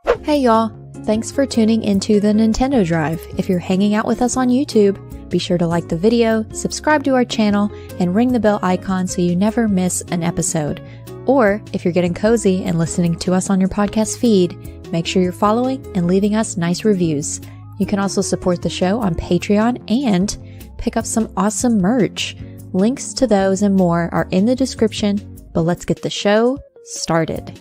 Hey y'all, thanks for tuning into the Nintendo Drive. If you're hanging out with us on YouTube, be sure to like the video, subscribe to our channel, and ring the bell icon so you never miss an episode. Or if you're getting cozy and listening to us on your podcast feed, make sure you're following and leaving us nice reviews. You can also support the show on Patreon and pick up some awesome merch. Links to those and more are in the description, but let's get the show started.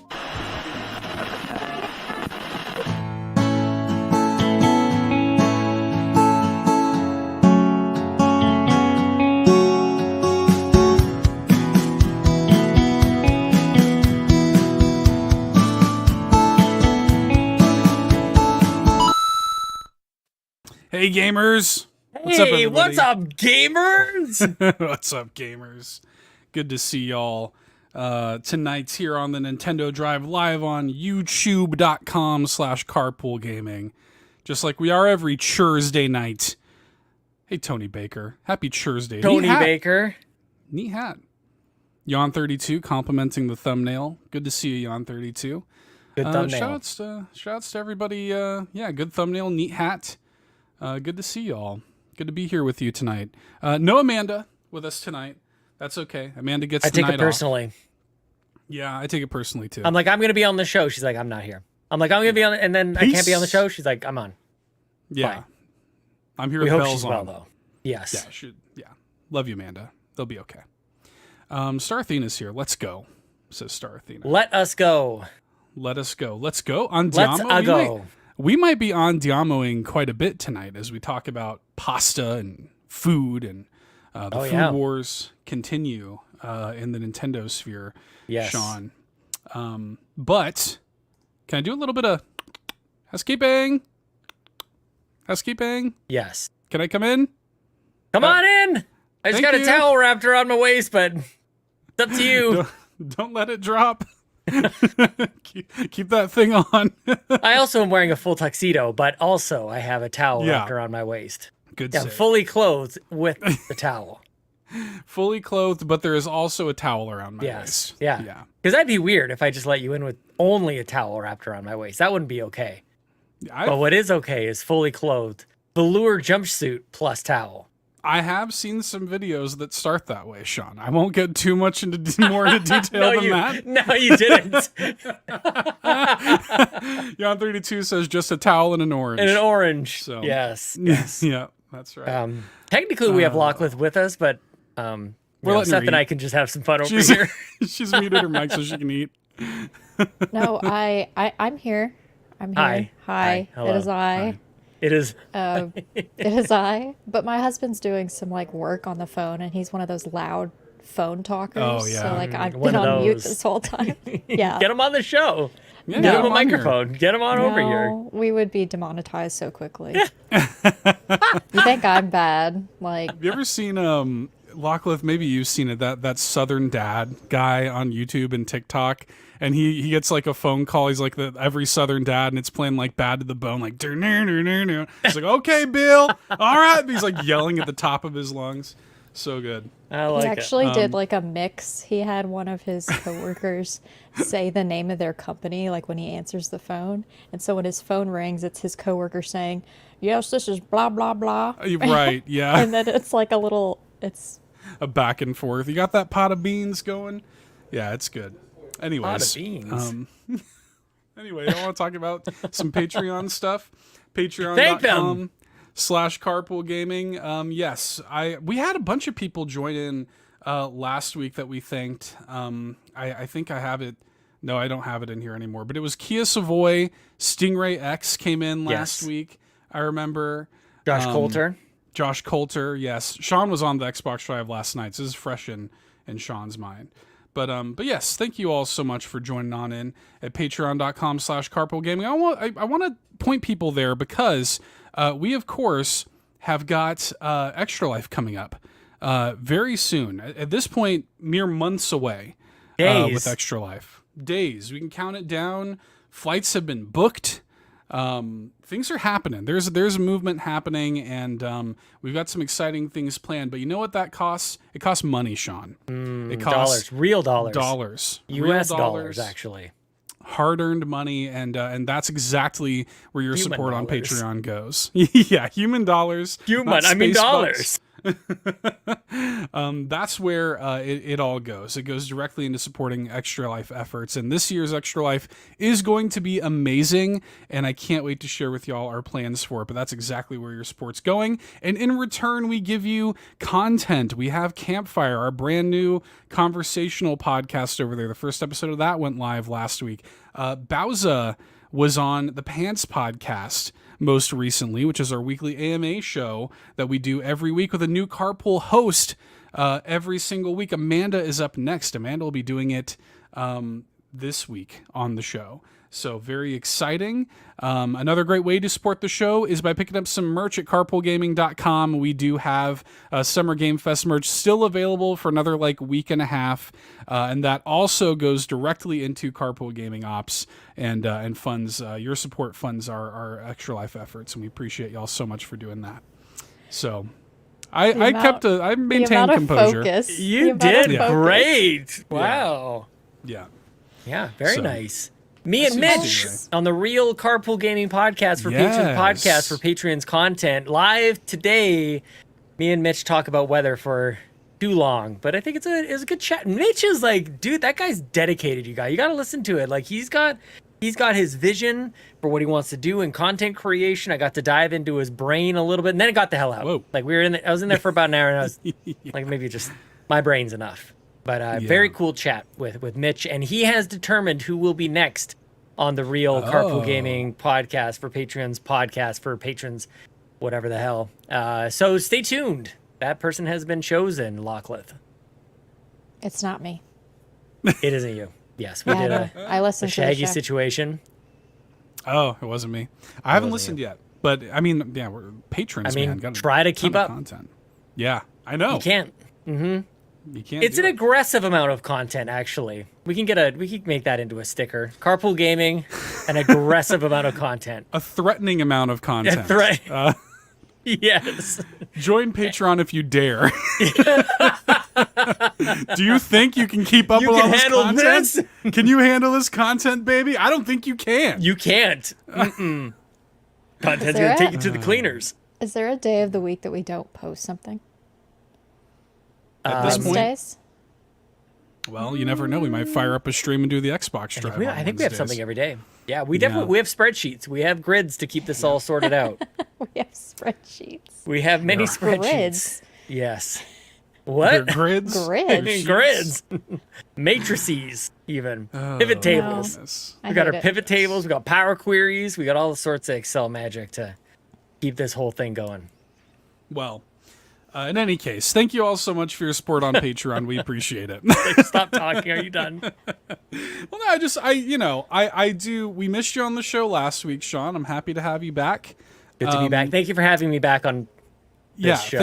Hey gamers! Hey, what's up, gamers? What's up, gamers? Good to see y'all. Tonight's here on the Nintendo Drive live on youtube.com/Carpool Gaming. Just like we are every Thursday night. Hey, Tony Baker. Happy Thursday. Tony Baker. Neat hat. Yawn32 complimenting the thumbnail. Good to see you, Yawn32. Good thumbnail. Shoutouts to everybody. Good thumbnail, neat hat. Good to see y'all. Good to be here with you tonight. No Amanda with us tonight. That's okay. Amanda gets the night off. I take it personally. Yeah, I take it personally too. I'm like, I'm going to be on the show. She's like, I'm not here. I'm like, I'm going to be on, and then I can't be on the show. She's like, I'm on. Yeah. Fine. I'm here we with hope bells she's on. well, though. Yes. Yeah. Love you, Amanda. They'll be okay. Star Athena's here. Let's go, says Star Athena. Let us go. Let us go. Let's go. On Let's Diamo, go. We might be on Diamoing quite a bit tonight as we talk about pasta and food and the food wars continue in the Nintendo sphere, yes. Sean. But can I do a little bit of housekeeping? Housekeeping? Yes. Can I come in? Come on in. I just got a towel wrapped around my waist, but it's up to you. Don't let it drop. keep that thing on. I also am wearing a full tuxedo, but also I have a towel wrapped around my waist. Good. Yeah, I'm fully clothed with the towel. Fully clothed, but there is also a towel around my waist. Yeah. Because that'd be weird if I just let you in with only a towel wrapped around my waist. That wouldn't be okay. But what is okay is fully clothed, velour jumpsuit plus towel. I have seen some videos that start that way, Sean. I won't get too much into more into detail than that. No, you didn't. Yon32 says just a towel and an orange. And an orange. So, yes. Yeah, that's right. Technically, we have Lachlan with us, but Seth and I can just have some fun over here. She's muted her mic so she can eat. No, I'm here. I'm here. Hi. Hello. It is I. Hi. It is. It is I. But my husband's doing some work on the phone, and he's one of those loud phone talkers. Oh yeah. So I've been on mute this whole time. Yeah. Get him on the show. Yeah, get him a microphone. Here. Get him on over here. We would be demonetized so quickly. You think I'm bad? Have you ever seen Lachlan? Maybe you've seen it. That Southern dad guy on YouTube and TikTok. And he gets a phone call. He's like every Southern dad, and it's playing Bad to the Bone, He's like, okay, Bill, all right. He's yelling at the top of his lungs. So good. I like it. He actually did a mix. He had one of his coworkers say the name of their company when he answers the phone. And so when his phone rings, it's his coworker saying, yes, this is blah, blah, blah. Right, yeah. And then it's it's a back and forth. You got that pot of beans going? Yeah, it's good. Anyways, pot of beans. Anyway, I want to talk about some Patreon stuff. Patreon.com/Carpool Gaming. Yes, we had a bunch of people join in last week that we thanked. I think I have it. No, I don't have it in here anymore. But it was Kia Savoy, Stingray X came in last week. I remember. Josh Coulter, yes. Sean was on the Xbox Drive last night, so this is fresh in Sean's mind. But yes, thank you all so much for joining on in at patreon.com/Carpool Gaming. I want to point people there because we, of course, have got Extra Life coming up very soon. At this point, mere months away with Extra Life. Days. We can count it down. Flights have been booked. Things are happening. There's a movement happening, and we've got some exciting things planned. But you know what that costs? It costs money, Sean. It costs dollars, real dollars. Dollars. U.S. dollars, actually. hard-earned money, and that's exactly where your Human support on dollars. Patreon goes. Yeah, human dollars. not I mean space dollars. bucks. That's where it all goes. It goes directly into supporting Extra Life efforts, and this year's Extra Life is going to be amazing, and I can't wait to share with y'all our plans for it. But that's exactly where your support's going, and in return we give you content. We have Campfire, our brand new conversational podcast over there. The first episode of that went live last week. Bowza was on the Pants podcast most recently, which is our weekly AMA show that we do every week with a new Carpool host every single week. Amanda is up next. Amanda will be doing it this week on the show. So very exciting. Another great way to support the show is by picking up some merch at carpoolgaming.com. We do have Summer Game Fest merch still available for another week and a half. And that also goes directly into Carpool Gaming Ops and funds. Your support funds our Extra Life efforts, and we appreciate y'all so much for doing that. So I maintained composure. You did great. Wow. Yeah. Yeah, very nice. Me and Mitch on the Real Carpool Gaming Podcast for Patrons podcast for Patreons content live today. Me and Mitch talk about weather for too long, but I think it's a good chat. Mitch is dude, that guy's dedicated. You got to listen to it. He's got his vision for what he wants to do in content creation. I got to dive into his brain a little bit, and then it got the hell out. Whoa. I was in there for about an hour, and I was maybe just my brain's enough. But very cool chat with Mitch, and he has determined who will be next on the Real Carpool Gaming Podcast for patrons, whatever the hell. So stay tuned. That person has been chosen, Lachlan. It's not me. It isn't you. Yes, we did I listened a to the Shaggy show. situation. Oh, it wasn't me. I haven't listened yet, but I mean, yeah, we're patrons. Man. Gotta try to keep up. Content. Yeah, I know. You can't. Mm-hmm. You can't. It's an aggressive amount of content, actually. We can make that into a sticker. Carpool Gaming, an aggressive amount of content. A threatening amount of content. Yes. Join Patreon if you dare. Do you think you can keep up with all this content? This? Can you handle this content, baby? I don't think you can. You can't. Content's going to take you to the cleaners. Is there a day of the week that we don't post something? At this point, Wednesdays? well, you never know. We might fire up a stream and do the Xbox drive. I think we have something every day. Yeah, we have spreadsheets. We have grids to keep this all sorted out. We have spreadsheets. We have many spreadsheets. Grids. Yes. What? Grids? Grids. Grids. Matrices, even. Pivot tables. No. We got our pivot tables. We got power queries. We got all sorts of Excel magic to keep this whole thing going. Well, in any case, thank you all so much for your support on Patreon. We appreciate it. Stop talking. Are you done? Well, no, I do. We missed you on the show last week, Sean. I'm happy to have you back. Good to be back. Thank you for having me back on this show.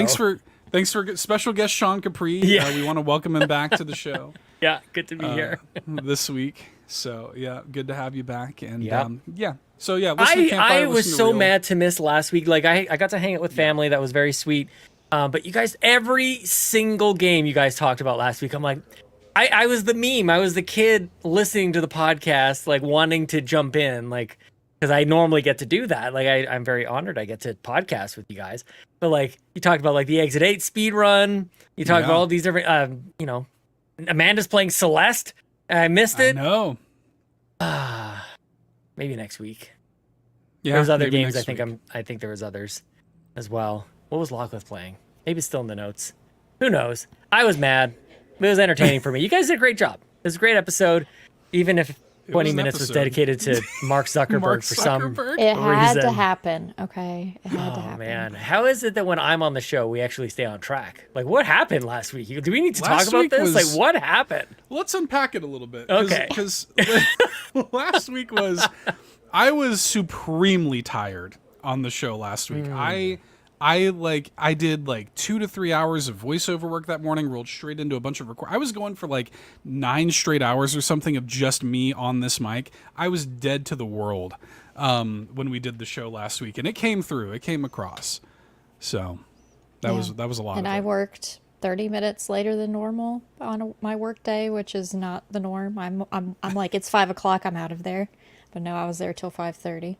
Thanks for special guest Sean Capri. Yeah. We want to welcome him back to the show. Yeah, good to be here this week. So yeah, good to have you back. And Yep. So yeah, listen to Campfire, I was listen to so Real. mad to miss last week. I got to hang out with family. That was very sweet. But you guys, every single game you guys talked about last week, I'm like, I was the meme. I was the kid listening to the podcast, wanting to jump in, because I normally get to do that. I'm very honored I get to podcast with you guys. But you talked about the Exit 8 speed run. You talked about all these different, Amanda's playing Celeste. I missed it. No. Maybe next week. Yeah, There's other maybe games. next week. I think there was others as well. What was Lachlan playing? Maybe it's still in the notes. Who knows? I was mad. It was entertaining for me. You guys did a great job. It was a great episode, even if 20 minutes was dedicated to Mark Zuckerberg for some reason. It had to happen, okay? It had to happen. Oh, man. How is it that when I'm on the show, we actually stay on track? What happened last week? Do we need to talk about this? What happened? Let's unpack it a little bit. Okay. Because last week I was supremely tired on the show last week. I did 2 to 3 hours of voiceover work that morning, rolled straight into a bunch of I was going for 9 straight hours or something of just me on this mic. I was dead to the world when we did the show last week, and it came through. It came across. So that was a lot. And of I it. worked 30 minutes later than normal on my work day, which is not the norm. I'm like, it's 5 o'clock, I'm out of there. But no, I was there till 5:30.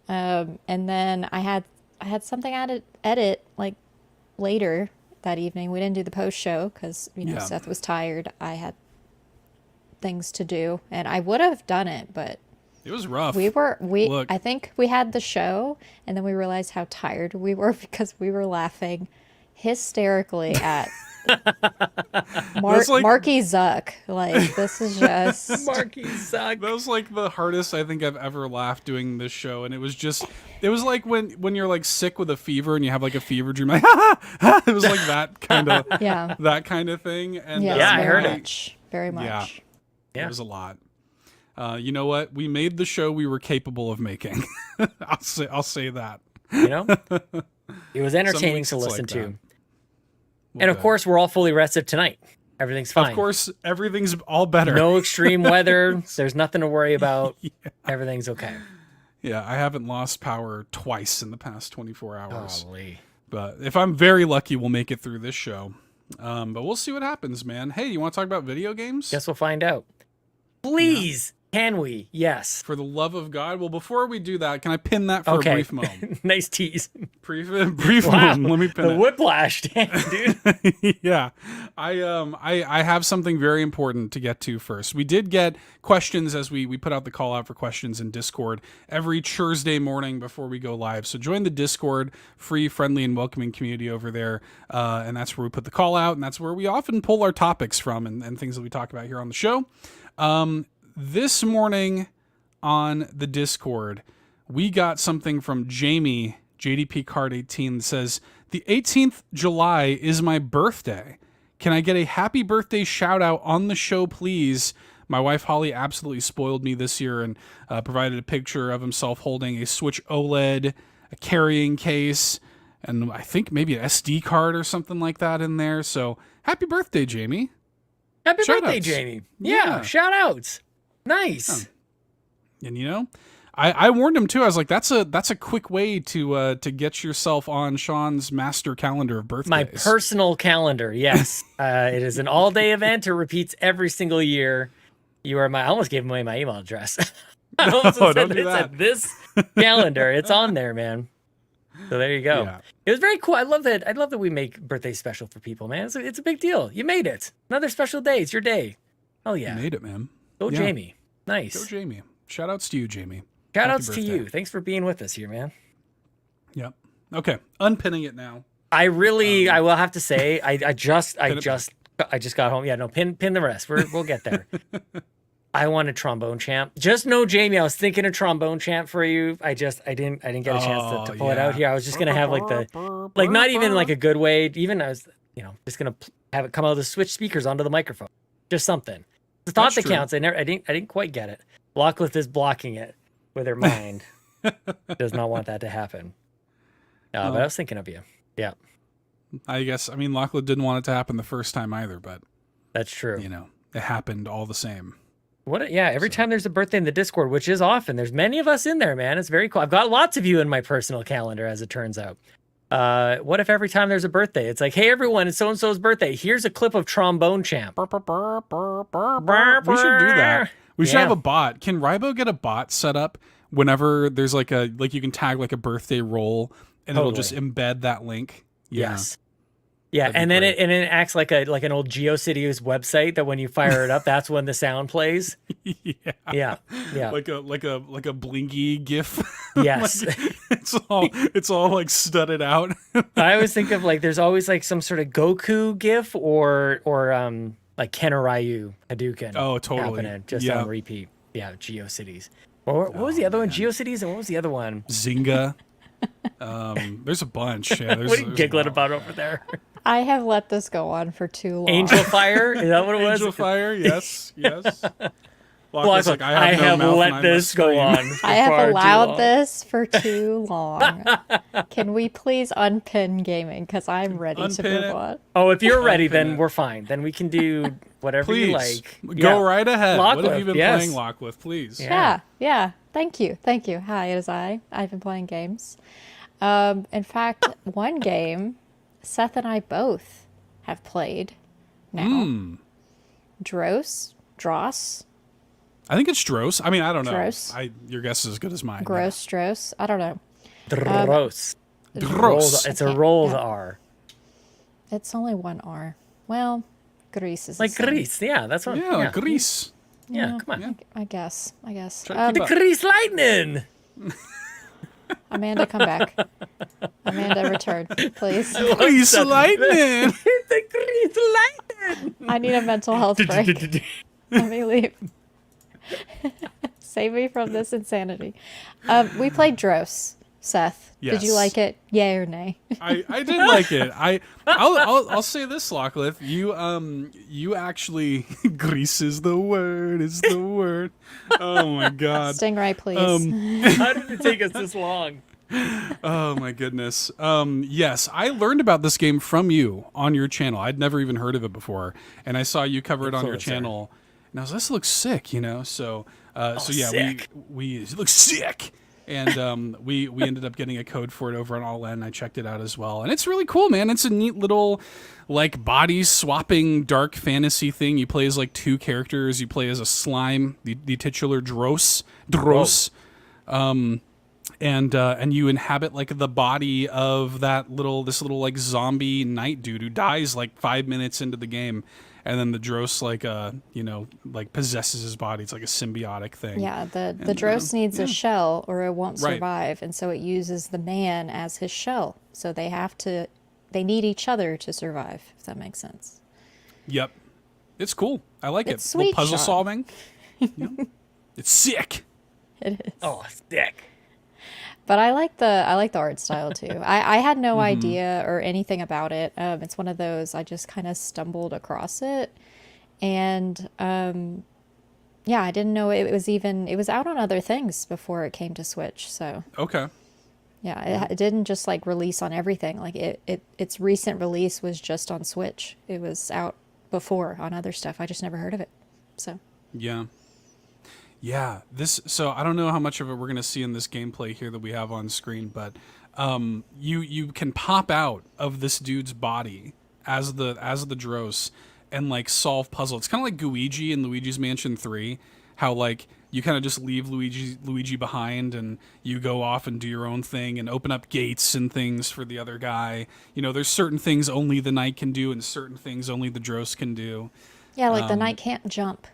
And then I had something I edit like later that evening. We didn't do the post show because Seth was tired. I had things to do, and I would have done it, but it was rough. I think we had the show, and then we realized how tired we were because we were laughing hysterically at Marky Zuck. Like, this is just Marky Zuck. That was like the hardest I think I've ever laughed doing this show, and it was like when you're like sick with a fever and you have like a fever dream, like it was like that kind of that kind of thing. And I heard it very much. Yeah, it was a lot. You know what? We made the show we were capable of making. I'll say that. It was entertaining to listen to. Well, and of course, we're all fully rested tonight. Everything's fine. Of course, everything's all better. No extreme weather. There's nothing to worry about. Everything's okay. Yeah, I haven't lost power twice in the past 24 hours. Holy. But if I'm very lucky, we'll make it through this show. But we'll see what happens, man. Hey, you want to talk about video games? Guess we'll find out. Please. Can we? Yes. For the love of God. Well, before we do that, can I pin that for a brief moment? Nice tease. Brief moment. Let me pin the whiplash, damn, dude. Yeah. I have something very important to get to first. We did get questions as we put out the call out for questions in Discord every Thursday morning before we go live. So join the Discord, free, friendly, and welcoming community over there. And that's where we put the call out, and that's where we often pull our topics from and things that we talk about here on the show. This morning on the Discord, we got something from Jamie, JDP Card 18, that says, the 18th July is my birthday. Can I get a happy birthday shout out on the show, please? My wife Holly absolutely spoiled me this year and provided a picture of himself holding a Switch OLED, a carrying case, and I think maybe an SD card or something like that in there. So happy birthday, Jamie. Happy Shout birthday, outs. Jamie. Yeah, shout outs. Nice. And I warned him too. I was like, that's a quick way to get yourself on Sean's master calendar of birthdays. My personal calendar, yes. It is an all-day event. It repeats every single year. I almost gave away my email address. I almost don't do that. said this calendar. It's on there, man. So there you go. Yeah. It was very cool. I love that we make birthdays special for people, man. It's a big deal. You made it. Another special day. It's your day. Oh yeah. You made it, man. Go Jamie. Nice. Go Jamie. Shout outs to you, Jamie. Shout outs to you. Thanks for being with us here, man. Yep. Okay. Unpinning it now. I will have to say, I just got home. Yeah, no, pin the rest. We'll get there. I want a trombone champ. Just know, Jamie, I was thinking a trombone champ for you. I didn't get a chance to pull it out here. I was just gonna have not even like a good way. Even I was, just gonna have it come out of the Switch speakers onto the microphone. Just something. The thought that counts. I didn't quite get it. Locklith is blocking it with her mind. Does not want that to happen. But I was thinking of you. Yeah. I guess. I mean, Locklith didn't want it to happen the first time either, but that's true. It happened all the same. Every time there's a birthday in the Discord, which is often, there's many of us in there, man. It's very cool. I've got lots of you in my personal calendar, as it turns out. What if every time there's a birthday, it's like, hey, everyone, it's so-and-so's birthday. Here's a clip of Trombone Champ. We should do that. We should have a bot. Can Rybo get a bot set up whenever there's you can tag like a birthday roll and it'll just embed that link? Yeah. Yes. Yeah, and then it acts like an old GeoCities website that when you fire it up, that's when the sound plays. Yeah. Like a blinky GIF. Yes. it's all like studded out. I always think of there's always some sort of Goku GIF or like Ken or Ryu Hadouken. Oh, totally. Happening just on repeat. Yeah, GeoCities. What was the other one? GeoCities, and what was the other one? Zynga. There's a bunch. Yeah, what are you giggling about over there? I have let this go on for too long. Angel Fire? Is that what it was? Angel Fire, yes. I have let this go on. I have allowed this for too long. Can we please unpin gaming? Because I'm ready to move on. Oh, if you're ready, then we're fine. Then we can do whatever you like. Go right ahead. Locklith, what have you been playing, Locklith? Please. Yeah. Thank you. Hi, it is I. I've been playing games. In fact, one game Seth and I both have played now. Dross. I think it's Dross. I mean, I don't know. Dross. Your guess is as good as mine. Dross. I don't know. Dross. Dross. It's a rolled R. It's only one R. Well, Greece is Like Greece. Yeah, that's what. Yeah, like Reese. Yeah, come on. Yeah. I guess. The Grease Lightning. Amanda, come back. Amanda, return, please. Grease lightning. The Grease Lightning. I need a mental health break. Let me leave. Save me from this insanity. We played Dross. Seth, did you Yes. like it? Yay or nay? I did like it. I'll say this, Lachlan. You actually Grease is the word. Is the word. Oh my God. Stingray, please. How did it take us this long? Oh my goodness. Yes, I learned about this game from you on your channel. I'd never even heard of it before, and I saw you cover it on your channel, and I was like, this looks sick, you know. So yeah, sick. we it looks sick. And we ended up getting a code for it over on All In. I checked it out as well, and it's really cool, man. It's a neat little like body swapping dark fantasy thing. You play as like two characters. You play as a slime, the titular Dross, and you inhabit like the body of this little like zombie knight dude who dies like 5 minutes into the game. And then the Dross like possesses his body. It's like a symbiotic thing. Yeah, the Dross needs a shell or it won't survive, and so it uses the man as his shell. So they need each other to survive, if that makes sense. Yep. It's cool. I like It's it. sweet, Little puzzle Sean. solving. Yep. It's sick. It is. Oh, sick. But I like the art style too. I had no idea or anything about it. It's one of those I just kind of stumbled across it, and yeah, I didn't know it was out on other things before it came to Switch. So Okay. yeah, it didn't just like release on everything. Like its recent release was just on Switch. It was out before on other stuff. I just never heard of it. So Yeah. Yeah, so I don't know how much of it we're going to see in this gameplay here that we have on screen, but you can pop out of this dude's body as the Dross and like solve puzzles. It's kind of like Luigi in Luigi's Mansion 3, how like you kind of just leave Luigi behind and you go off and do your own thing and open up gates and things for the other guy. You know, there's certain things only the knight can do and certain things only the Dross can do. yeah, like the knight can't jump.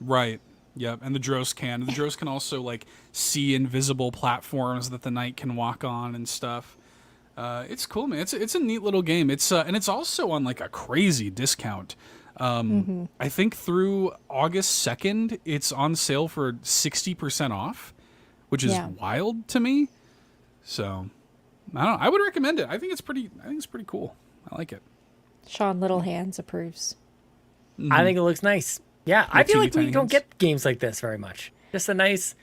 Right. Yep, and the Dross can. And the Dross can also like see invisible platforms that the knight can walk on and stuff. It's cool, man. It's a neat little game. It's and it's also on like a crazy discount. I think through August 2nd, it's on sale for 60% off, which is wild to me. So I don't know. I would recommend it. I think it's pretty cool. I like it. Sean Little Hands approves. I think it looks nice. Yeah, I feel like we tiny don't hands. get games like this very much. Just a nice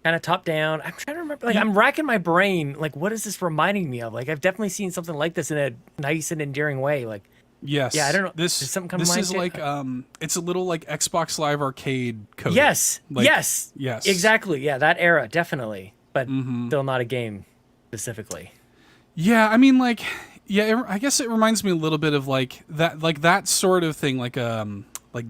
kind of top down. I'm trying to remember. Like I'm racking my brain. Like what is this reminding me of? Like I've definitely seen something like this in a nice and endearing way. Like Yes. yeah, I don't know. This Does something come to this mind is too? like it's a little like Xbox Live Arcade code. Yes. Like, yes. Yes. Exactly. Yeah, that era definitely, but still not a game specifically. Yeah, I mean like I guess it reminds me a little bit of like that sort of thing like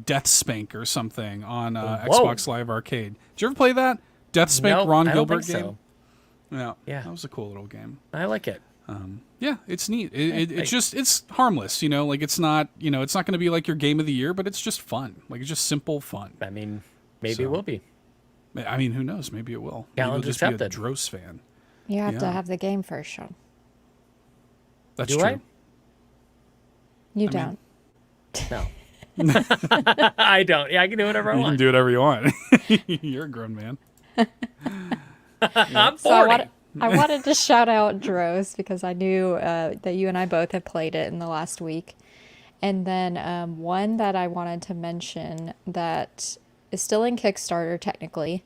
Death Spank or something on Xbox Live Arcade. Did you ever play that? Death Spank Nope, Ron I don't Gilbert think game? so. Yeah. That was a cool little game. I like it. Yeah, it's neat. It's harmless, you know, like it's not going to be like your game of the year, but it's just fun. Like it's just simple fun. I mean, maybe it will be. I mean, who knows? Maybe it will. Maybe Challenge you'll just be accepted. a Dross fan. You have to Yeah. have the game first, Sean. That's Do true. I? You I don't. No. I don't. Yeah, I can do whatever I You can want. do whatever you want. You're a grown man. I'm 40. So I wanted to shout out Dross because I knew that you and I both have played it in the last week. And then one that I wanted to mention that is still in Kickstarter technically,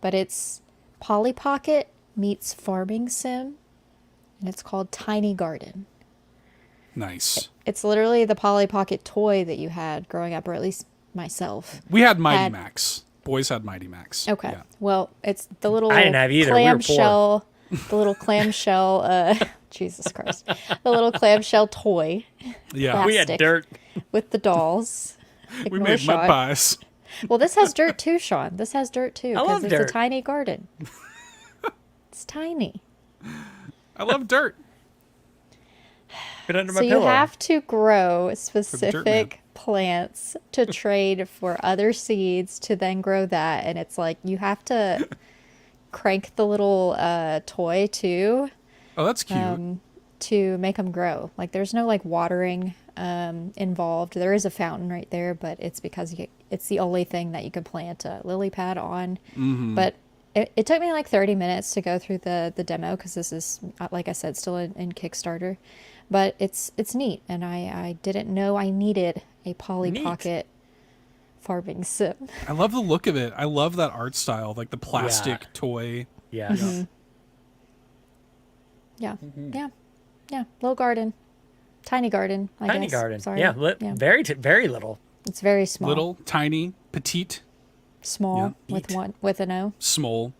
but it's Polly Pocket meets Farming Sim, and it's called Tiny Garden. Nice. It's literally the Polly Pocket toy that you had growing up, or at least myself. We had Mighty Max. Boys had Mighty Max. Okay. Yeah. Well, it's the little I didn't have either. We were poor. clamshell, the little clamshell Jesus Christ. The little clamshell toy. Yeah. We had Plastic dirt. with the dolls. We Ignore made Sean. mud pies. Well, this has dirt too, Sean. This has dirt too. I love Because it's dirt. a tiny garden. It's tiny. I love dirt. Put it under So my you pillow. have to grow man. specific plants to trade for other seeds to then grow that. And it's like you have to crank the little toy too Oh, that's cute. to make them grow. Like there's no like watering involved. There is a fountain right there, but it's because it's the only thing that you can plant a lily pad on. But it took me like 30 minutes to go through the demo because this is, like I said, still in Kickstarter. But it's neat, and I didn't know I needed a Polly Neat. Pocket farming sim. I love the look of it. I love that art style, like the plastic toy. Yes. Yeah, yeah. Little garden, tiny garden. I Tiny guess. Garden. Sorry. Yeah, very little. It's very small. Little, tiny, petite, small Yeah. with Neat. with an O. small.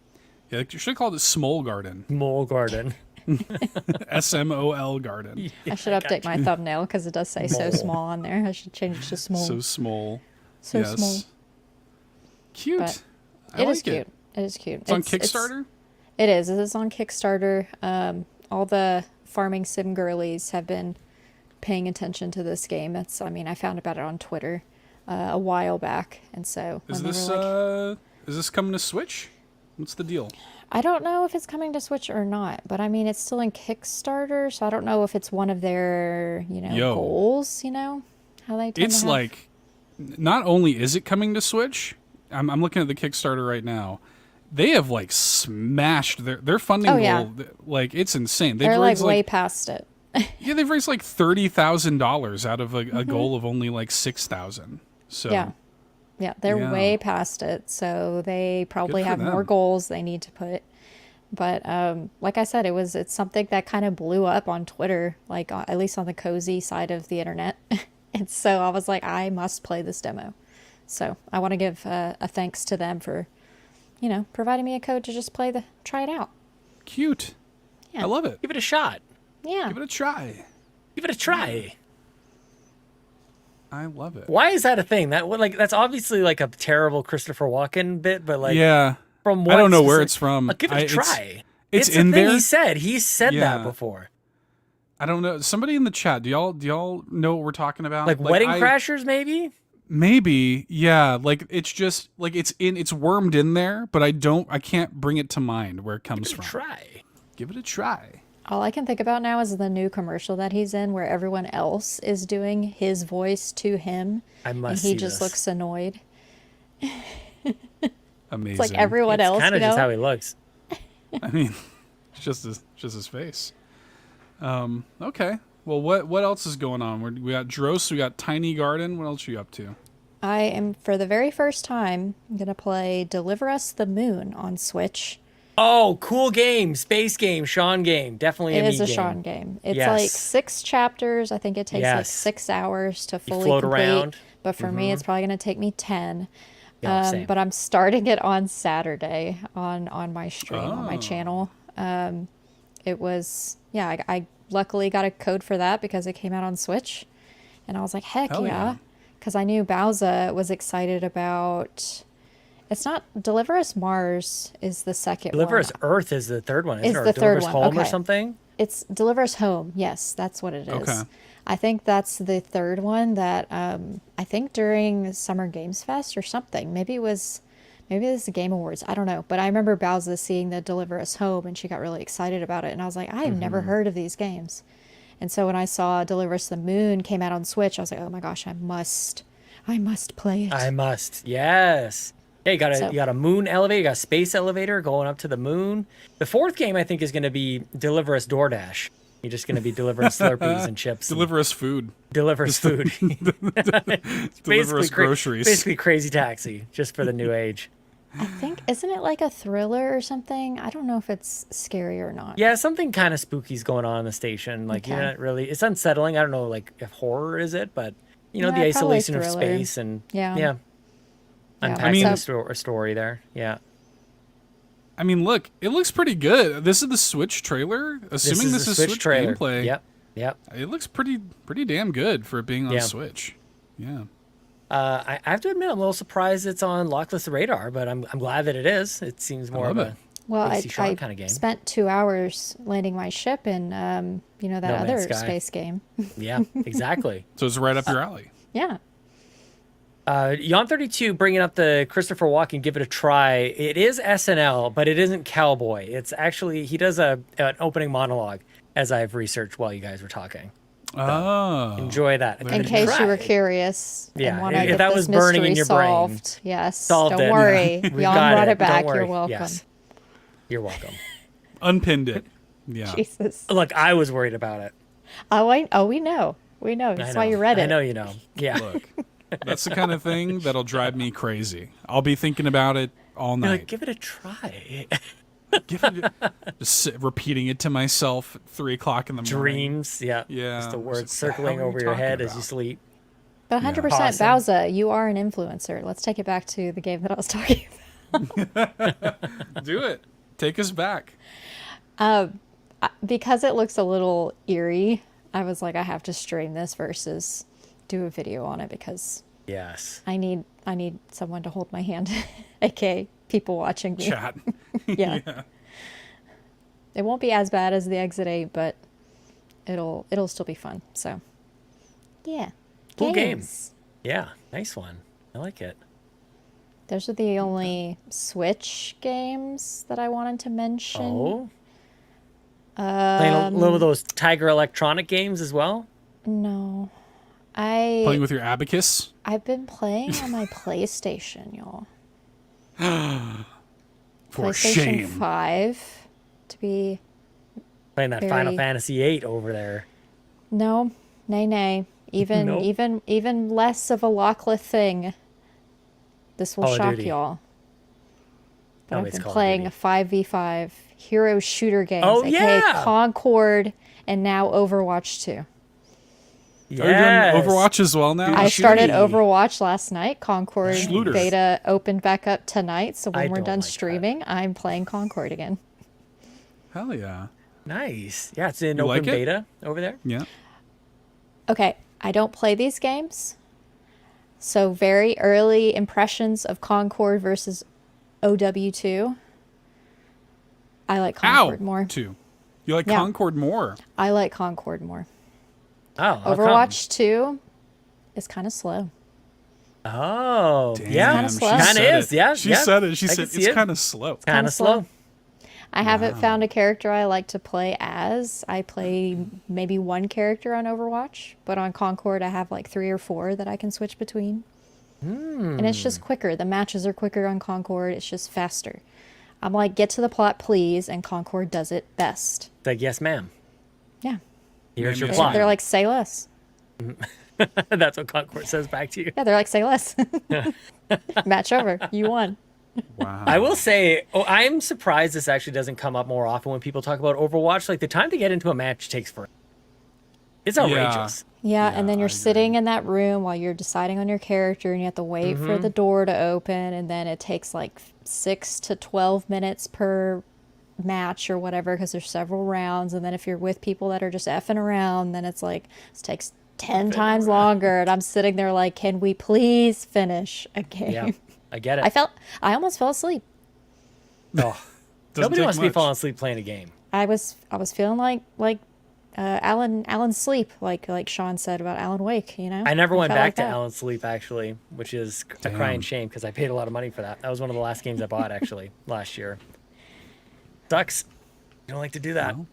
Yeah, you should have called it Small Garden. Mole garden. SMOL Garden. I should update my thumbnail because it does say so Mole. small on there. I should change it to small. So small. So yes. small. Cute. But I It like is cute. It is cute. It's on Kickstarter? It is. It is on Kickstarter. All the farming sim girlies have been paying attention to this game. I found about it on Twitter a while back, and so Is when they this were like, is this coming to Switch? What's the deal? I don't know if it's coming to Switch or not, but I mean, it's still in Kickstarter, so I don't know if it's one of their, goals, how they tend It's to have. like, not only is it coming to Switch, I'm looking at the Kickstarter right now. They have like smashed their funding Oh, goal. yeah. Like it's insane. They've They're like raised way past it. yeah, they've raised like $30,000 out of a goal of only like 6,000. So Yeah. Yeah, they're Yeah. way past it, so they probably for have more them. goals they need to put. But like I said, it's something that kind of blew up on Twitter, like at least on the cozy side of the internet. And so I was like, I must play this demo. So I want to give a thanks to them for, providing me a code to just try it out. cute. Yeah. I love it. Give it a shot. Yeah. Give it a try. Give it a try. I love it. Why is that a thing? That's obviously like a terrible Christopher Walken bit, but like Yeah. from what I don't know where specific- it's from. Give it a It's- try. It's a in thing there. He said Yeah. that before. I don't know. Somebody in the chat, do y'all know what we're talking about? Like Wedding I- Crashers, maybe? Maybe, yeah. Like it's just like it's wormed in there, but I can't bring it to mind where it comes Give it a from. try. Give it a try. All I can think about now is the new commercial that he's in where everyone else is doing his voice to him. I And must he see just this. looks annoyed. Amazing. It's like everyone It's else, kind of just how he looks. I mean, it's just his face. Okay. Well, what else is going on? We got Dross, we got Tiny Garden. What else are you up to? I am, for the very first time, going to play Deliver Us the Moon on Switch. Oh, cool game. Space game. Sean game. Definitely It a is me a game. Sean game. It's Yes. like 6 chapters. I think it takes like Yes. 6 hours to fully float complete. around. But for me, it's probably going to take me 10. Yeah, same. But I'm starting it on Saturday on my stream, on my Oh. channel. It was, yeah, I luckily got a code for that because it came out on Switch. And I was like, heck Hell yeah. yeah. Because I knew Bowser was excited about... It's not... Deliver Us Mars is the second Deliver one. Us Earth is the third one, isn't Is it? Or the Deliver third Us one, Home or okay. something? It's Deliver Us Home. Yes, that's what it is. Okay. I think that's the third one that I think during Summer Games Fest or something. Maybe it was the Game Awards. I don't know. But I remember Bowser seeing the Deliver Us Home and she got really excited about it. And I was like, I have never heard of these games. And so when I saw Deliver Us the Moon came out on Switch, I was like, oh my gosh, I must play it. I must. Yes. Yeah, you got a moon elevator, you got a space elevator going up to the moon. The fourth game I think is going to be Deliver Us DoorDash. You're just going to be delivering Slurpees and chips. Deliver us food. Deliver us food. Deliver us groceries. Basically Crazy Taxi, just for the new age. I think, isn't it like a thriller or something? I don't know if it's scary or not. Yeah, something kind of spooky's going on in the station. Like, you're Okay. not really, it's unsettling. I don't know, like, if horror is it, but, Yeah, the probably isolation of thriller. space and, Yeah. yeah. Yeah, Unpacking so- a story there. Yeah. I mean, look, it looks pretty good. This is the Switch trailer. Assuming this is Switch trailer. gameplay. Yep. It looks pretty damn good for it being on Switch. Yeah. I have to admit, I'm a little surprised it's on Lockless Radar, but I'm glad that it is. It seems more of a I kind of game. Spent 2 hours landing my ship in, that No other Man's Sky. space game. Yeah, exactly. So it's right up your alley. Yeah. Yon32 bringing up the Christopher Walken, give it a try. It is SNL, but it isn't Cowboy. It's actually, he does an opening monologue, as I've researched while you guys were talking. Oh. Enjoy that. In case you were curious. Yeah, and want to if get that this was burning in mystery your solved. brain. Yes. Solved Don't it. worry. We've Jan got brought it. it back. Don't worry. You're welcome. Yes. You're welcome. Unpinned it. Yeah. Jesus. Look, I was worried about it. We know. We know. That's why you read it. I know you know. Yeah. Look, that's the kind of thing that'll drive me crazy. I'll be thinking about it all night. Like, give it a try. Just repeating it to myself at 3 o'clock in the morning. Dreams. Yeah. Yeah. Just the words What the circling hell are you over your talking head as about? you sleep. But 100% Awesome. Bowser, you are an influencer. Let's take it back to the game that I was talking about. Do it. Take us back. Because it looks a little eerie, I was like, I have to stream this versus do a video on it because Yes. I need someone to hold my hand, aka people watching me. Chat. Yeah. It won't be as bad as the Exit 8, but it'll still be fun. So, yeah. Cool game. Games. Yeah. Nice one. I like it. Those are the only Switch games that I wanted to mention. Oh. Playing a little of those Tiger Electronic games as well? No. Playing with your abacus? I've been playing on my PlayStation, y'all. For PlayStation shame. 5 to be Playing that Very- Final Fantasy VIII over there. no, nay. Even Nope. even less of a Lockless thing. This will Call of shock Duty. y'all. But Oh, I've it's been Call of playing Duty. 5v5 hero shooter games, Oh, aka yeah! Concord, and now Overwatch 2. Are you doing Overwatch as well now? I started shooty. Overwatch last night. Concord Schluter. beta opened back up tonight, so when I we're don't done like that. streaming, I'm playing Concord again. Hell yeah. Nice. Yeah, it's in You open like it? beta over there. Yeah. Okay, I don't play these games, so very early impressions of Concord versus OW2. I like Concord more. Two. You like Yeah. Concord more? I like Concord more. Oh, how come? Overwatch 2 is kind of slow. Oh, Damn, yeah. kinda slow. she Kinda said is, it. yeah, She yeah. said it. She I said can see it's it. kind of slow. Kind Kinda of slow. I haven't found a character I like to play as. I play maybe one character on Overwatch, but on Concord I have like 3 or 4 that I can switch between. And it's just quicker. The matches are quicker on Concord. It's just faster. I'm like, get to the plot, please, and Concord does it best. It's like, yes, ma'am. Yeah. Here's your Yes, plot. They're like, say less. That's what Concord says back to you. Yeah, they're like, say less. Match over. You won. Wow. I will say, I'm surprised this actually doesn't come up more often when people talk about Overwatch. Like, the time to get into a match takes forever. It's outrageous. Yeah, and then I you're agree. sitting in that room while you're deciding on your character, and you have to wait for the door to open, and then it takes like 6 to 12 minutes per match or whatever because there's several rounds. And then if you're with people that are just effing around, then it's like it takes 10 times longer. And I'm sitting there like, can we please finish a game? Yeah, I get it. I almost fell asleep. Oh, Doesn't nobody take wants to be much. falling asleep playing a game. I was feeling like Alan's sleep, like Sean said about Alan Wake, you know? I never went felt back like to that. Alan's Sleep, actually, which is a Damn. crying shame because I paid a lot of money for that. That was one of the last games I bought, actually, last year. Sucks. You don't like to do that. No.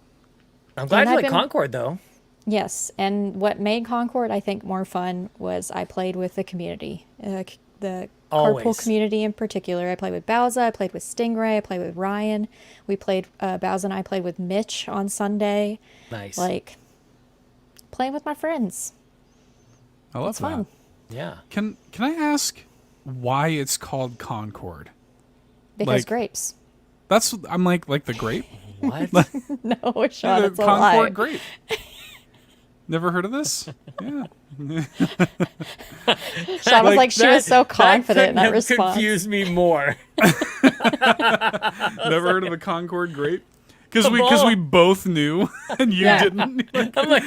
I'm glad And you I've like been- Concord, though. Yes, and what made Concord, I think, more fun was I played with the community, the Carpool Always. community in particular. I played with Bowser, I played with Stingray, I played with Ryan. We played, Bowser and I played with Mitch on Sunday. Nice. Like, playing with my friends. I love It's that. fun yeah. Can I ask why it's called Concord? because Like- grapes. That's I'm like the grape. What? No, Sean, The it's a Concord lie. grape. Never heard of this? Yeah. Sean was like, she was so confident in that couldn't have response. confused me more. Never heard of the Concord grape? Because we both knew and you didn't. I'm like,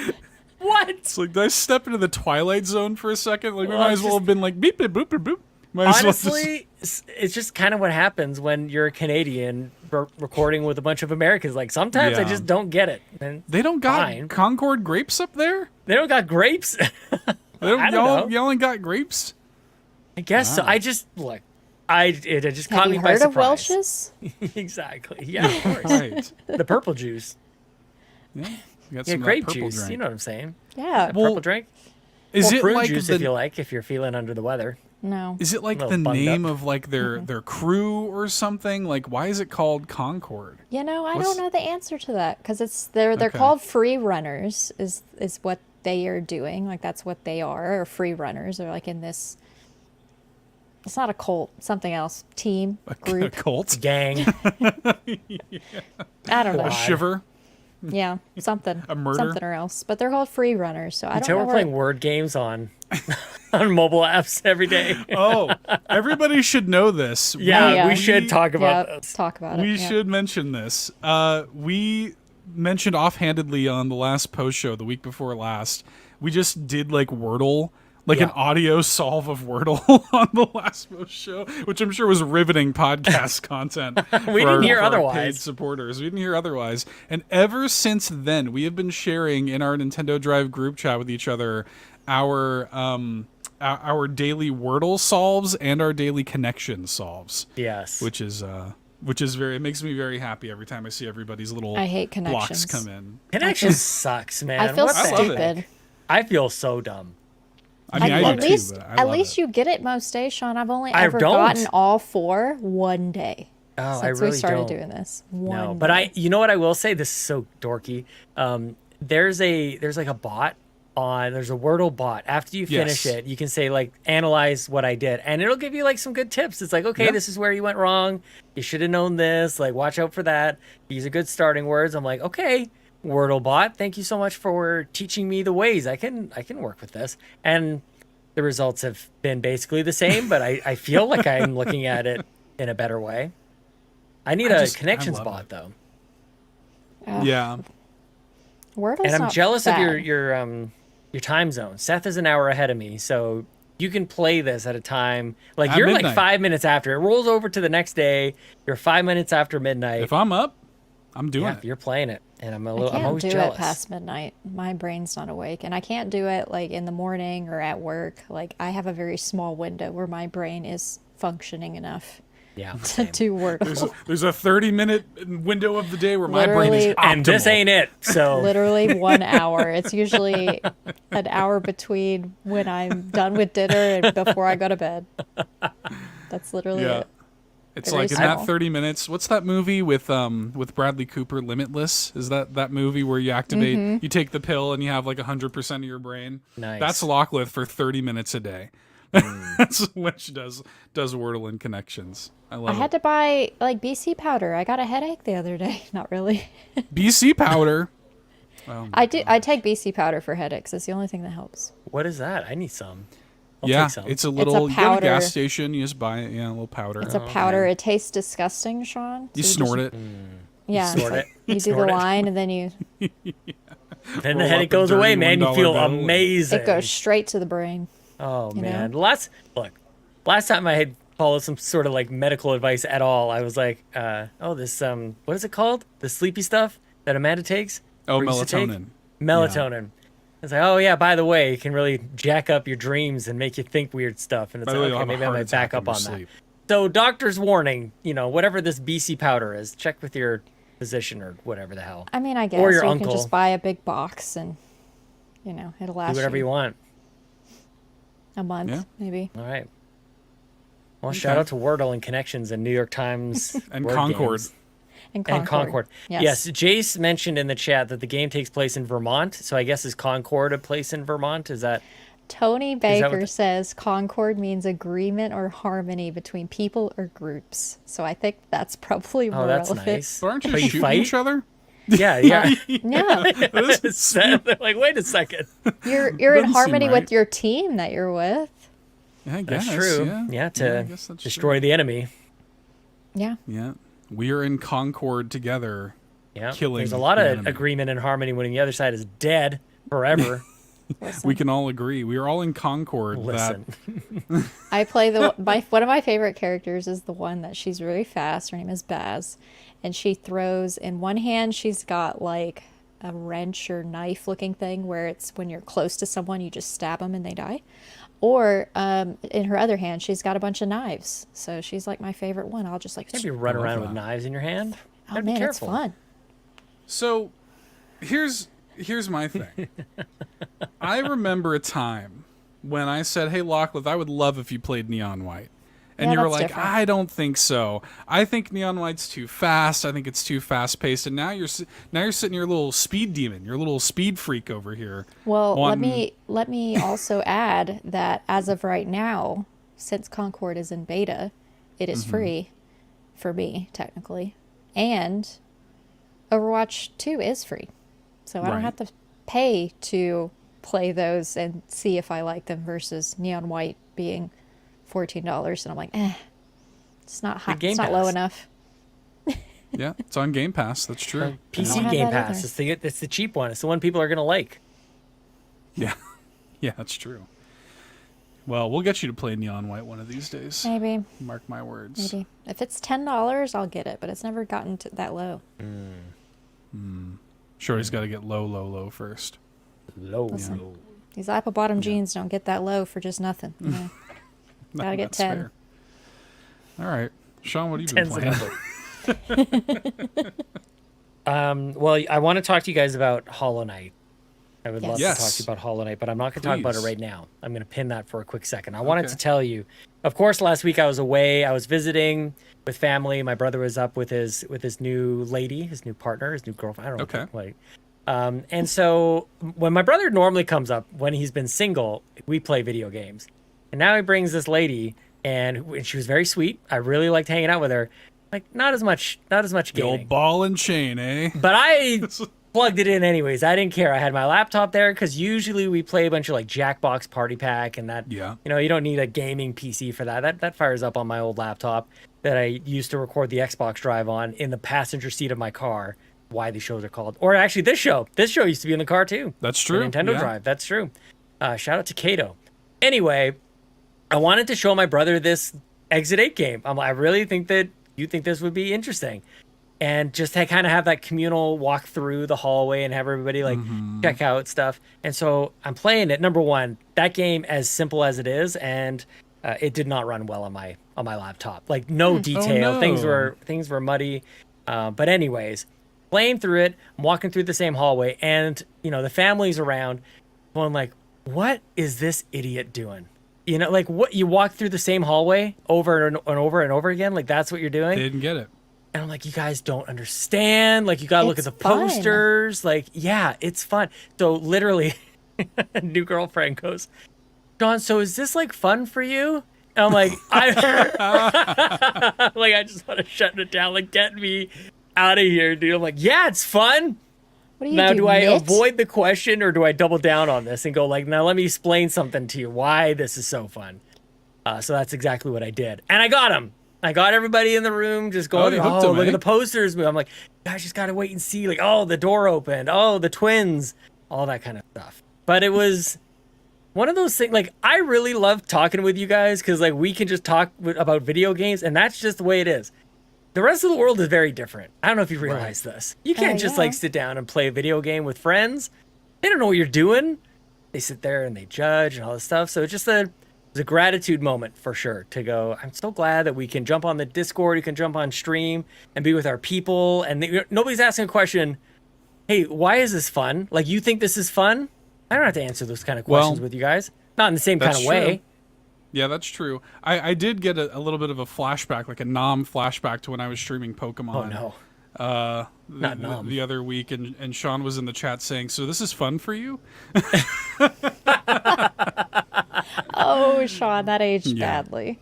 what? It's like, did I step into the Twilight Zone for a second? Like, we might as well have been like, beep, beep, boop, boop, boop. Honestly, it's just kind of what happens when you're a Canadian recording with a bunch of Americans. Like, sometimes I just don't get it. And they don't got fine. Concord grapes up there? They don't got grapes? I don't y'all ain't got grapes? I guess so. I just, look, it just caught me by Have you heard of surprise. Welch's? Exactly. Yeah, of course. Right. The purple juice. Yeah. You got Yeah, some grape purple juice. drink. You know what I'm saying? Yeah. Purple drink. Is Or it prune like juice if you like, if you're feeling under the weather. No. Is it like little the bunged name up. of like their crew or something? Like, why is it called Concord? You know, I What's- don't know the answer to that because they're Okay. called free runners is what they are doing. Like that's what they are, or free runners. They're like in this. It's not a cult, something else. Team, A group. cult? Gang. I don't know. A shiver? Yeah, something. A murder? Something or else. But they're called free runners, so I don't Until know. we're playing word games on mobile apps every day. Oh, everybody should know this. Yeah, we should talk about Let's this. talk about it. We yeah. should mention this. We mentioned offhandedly on the last post show the week before last. We just did like Wordle, like an audio solve of Wordle on the last post show, which I'm sure was riveting podcast content. We didn't hear for our otherwise. paid supporters. We didn't hear otherwise. And ever since then, we have been sharing in our Nintendo Drive group chat with each other our daily Wordle solves and our daily connection solves. Yes. Which is very, it makes me very happy every time I see everybody's little I hate blocks connections. come in. Connection sucks, man. I feel What the heck? stupid. I feel so dumb. I mean, I at do least, too, but I at love least it. you get it most days, Sean. I've only I ever don't. gotten all four one day Oh, I since really we started don't. doing this. No, One but day. you know what I will say? This is so dorky. There's like a bot there's a Wordle bot. After you finish Yes. it, you can say like, analyze what I did, and it'll give you like some good tips. It's like, okay, Yeah. this is where you went wrong. You should have known this. Like, watch out for that. These are good starting words. I'm like, okay, Wordle bot, thank you so much for teaching me the ways. I can work with this. And the results have been basically the same, but I feel like I'm looking at it in a better way. I need a connections love bot it. though. Yeah. Wordle's And I'm not jealous bad. of your time zone. Seth is an hour ahead of me, so you can play this at a time like At you're like midnight. 5 minutes after. It rolls over to the next day. You're 5 minutes after midnight. If I'm up, I'm doing yeah, it. you're playing it, and I'm I I'm always can't do jealous. it past midnight. My brain's not awake, and I can't do it like in the morning or at work. Like I have a very small window where my brain is functioning enough Yeah, to same. do Wordle. There's a 30-minute window of the day where my brain is Literally- optimal. And this ain't it. So Literally 1 hour. It's usually an hour between when I'm done with dinner and before I go to bed. That's literally Yeah. it. It's Very like in small. that 30 minutes. What's that movie with Bradley Cooper, Limitless? Is that movie where you activate, Mm-hmm. you take the pill and you have like 100% of your brain? Nice. That's Lachlan for 30 minutes a day. That's what she does Wordle and connections. I love I had to buy like BC powder. I got a headache the other day. Not really. BC powder. Oh, I do. I take BC powder for headaches. It's the only thing that helps. what is that? I need some. I'll yeah, take some. it's a little. You go to a powder. gas station, you just buy it. Yeah, a little powder. It's a powder. It tastes disgusting, Sean. You So snort just- it. Yeah. it's snort like it. You do the Snort it. line and then you. Then the roll up headache a goes away, dirty man. You $1 feel bill and- amazing. It goes straight to the brain. Oh you man, know? last time I had followed some sort of like medical advice at all, I was like, this what is it called? The sleepy stuff that Amanda takes. Oh, or used to take? melatonin. Melatonin. It's like, oh yeah, by the way, it can really jack up your dreams and make you think weird stuff. And it's By the like, way, you'll okay, have a maybe I heart might back attack up in on your that. sleep. So doctor's warning, whatever this BC powder is, check with your physician or whatever the hell. I mean, I guess Or your you uncle. can just buy a big box and, it'll last Do whatever you want. a month, Yeah. maybe. All right. Well, shout out to Wordle and Connections and New York Times And word Concord. games. And Concord. And Concord. Yes. Jace mentioned in the chat that the game takes place in Vermont. So I guess is Concord a place in Vermont? Is that Tony that Baker what the- says Concord means agreement or harmony between people or groups. So I think that's probably more Oh, that's relevant. nice. So aren't you But you shooting fight? each other? Yeah, yeah. No, They're like, wait a second. you're in Doesn't seem harmony right. with your team that you're with. I guess, That's true. Yeah, Yeah, I to guess that's destroy true. the enemy. Yeah. Yeah, we are in concord together. Yeah. Killing There's a lot the of enemy. agreement and harmony when the other side is dead forever. Listen. We can all agree. We are all in concord. Listen. I play one of my favorite characters is the one that she's really fast. Her name is Baz, and she throws in one hand. She's got like a wrench or knife looking thing where it's when you're close to someone, you just stab them and they die. Or in her other hand, she's got a bunch of knives. So she's like my favorite one. I'll just like, Can't be running love around with that. knives in your hand. oh Gotta be man, it's careful. fun. So, here's my thing. I remember a time when I said, "Hey, Lachlan, I would love if you played Neon White," and Yeah, you were that's like, different. "I don't think so. I think Neon White's too fast. I think it's too fast paced." And now you're sitting your little speed demon, your little speed freak over here. Well, wanting- let me also add that as of right now, since Concord is in beta, it is free for me technically, and Overwatch 2 is free, so I don't Right. have to pay to play those and see if I like them versus Neon White being $14, and I'm like, it's not high, Game it's not low Pass. enough. Yeah, it's on Game Pass. That's true. PC have Game that Pass. either. It's the cheap one. It's the one people are gonna like. Yeah, yeah, that's true. Well, we'll get you to play Neon White one of these days. Maybe, Mark my words. maybe if it's $10, I'll get it, but it's never gotten to that low. Sure, he's got to get low first. Low. Listen. low. These apple bottom jeans don't get that low for just nothing. You know? Gotta get That's 10. fair. All right, Sean, what have you been 10's the playing? number. Well, I want to talk to you guys about Hollow Knight. I would love to Yes. talk to you about Hollow Knight, but I'm not going to talk about it Please. right now. I'm going to pin that for a quick second. I wanted Okay. to tell you, of course, last week I was away. I was visiting with family. My brother was up with his new lady, his new partner, his new girlfriend. I don't know. Okay. Like, and so when my brother normally comes up, when he's been single, we play video games. And now he brings this lady, and she was very sweet. I really liked hanging out with her. Like, not as much The gaming. old ball and chain, eh? But I plugged it in anyways. I didn't care. I had my laptop there because usually we play a bunch of like Jackbox Party Pack and that. Yeah. You know, you don't need a gaming PC for that. That fires up on my old laptop that I used to record the Xbox drive on in the passenger seat of my car. Why these shows are called, or actually this show used to be in the car too. That's The true. Nintendo yeah. Drive. That's true. Shout out to Kato. Anyway, I wanted to show my brother this Exit 8 game. I really think that you think this would be interesting. And just to kind of have that communal walk through the hallway and have everybody like check out stuff. And so I'm playing it. Number one, that game, as simple as it is, and it did not run well on my laptop. Like no detail. no. Things were muddy. But anyways, playing through it, I'm walking through the same hallway, and you know the family's around, going like, "What is this idiot doing?" You know, like what you walk through the same hallway over and over and over again. Like that's what you're doing. They didn't get it. And I'm like, you guys don't understand. Like, you got to look at It's the fun. posters. Like, yeah, it's fun. So, literally, a new girlfriend goes, John, so is this like fun for you? And I'm like, I just want to shut it down. Like, get me out of here, dude. I'm like, yeah, it's fun. What do you Now, do? do I knit? avoid the question or do I double down on this and go, like, now let me explain something to you why this is so fun? So that's exactly what I did. And I got him. I got everybody in the room just going, you hooked 'em, look eh? at the posters. I'm like, guys, just got to wait and see. Like, oh, the door opened. Oh, the twins. All that kind of stuff. But it was one of those things. Like, I really love talking with you guys because, like, we can just talk about video games. And that's just the way it is. The rest of the world is very different. I don't know if you realize this. You can't just, yeah. like, sit down and play a video game with friends. They don't know what you're doing. They sit there and they judge and all this stuff. So it's just a gratitude moment for sure to go, I'm so glad that we can jump on the Discord, you can jump on stream and be with our people. And nobody's asking a question, hey, why is this fun? Like, you think this is fun? I don't have to answer those kind of questions Well, with you guys. Not in the same kind that's of way. true. Yeah, that's true. I did get a little bit of a flashback, like a nom flashback to when I was streaming Pokemon. Oh, no. Not nom. The other week, and Sean was in the chat saying, so this is fun for you? Oh, Sean, that aged Yeah. badly.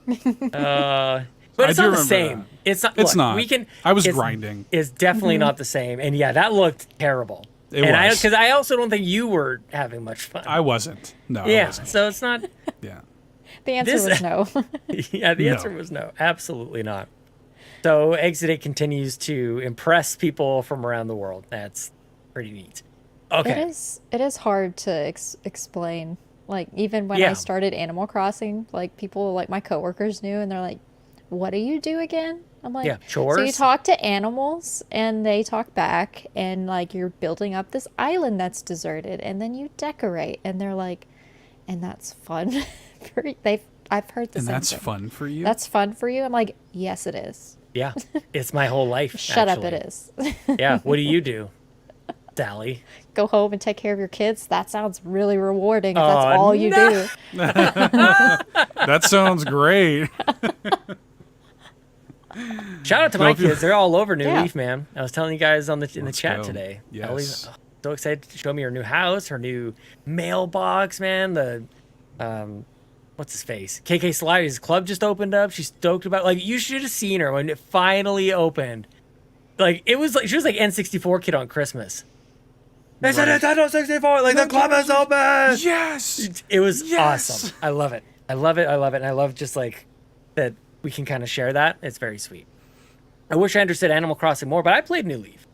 But it's I do not the remember same. that. It's not. It's look, not. We can. I was grinding. It's definitely not the same. And yeah, that looked terrible. It was. Because I also don't think you were having much fun. I wasn't. No. Yeah. I wasn't. So it's not. Yeah. The answer was no. Yeah, the answer was no. Absolutely not. So Exit continues to impress people from around the world. That's pretty neat. Okay. It is hard to explain. Like, even when I started Animal Crossing, like, people, like, my coworkers knew, and they're like, what do you do again? I'm like, chores. So you talk to animals, and they talk back, and, like, you're building up this island that's deserted, and then you decorate, and they're like, and that's fun. I've heard the And same that's thing. fun for you? That's fun for you? I'm like, yes, it is. Yeah, it's my whole life. Shut actually. up, it is. Yeah, what do you do, Sally? Go home and take care of your kids? That sounds really rewarding if that's all you do. That sounds great. Shout out to my kids. They're all over New Yeah. Leaf, man. I was telling you guys in the Let's chat go. today. Yes. Ellie's so excited to show me her new house, her new mailbox, man. The what's his face? KK Slider's club just opened up. She's stoked about you should have seen her when it finally opened. Like it was like she was like N64 kid on Christmas. They said Nintendo 64, like the club is open. Yes. It was Yes! awesome. I love it. I love it. I love it. And I love just like that we can kind of share that. It's very sweet. I wish I understood Animal Crossing more, but I played New Leaf.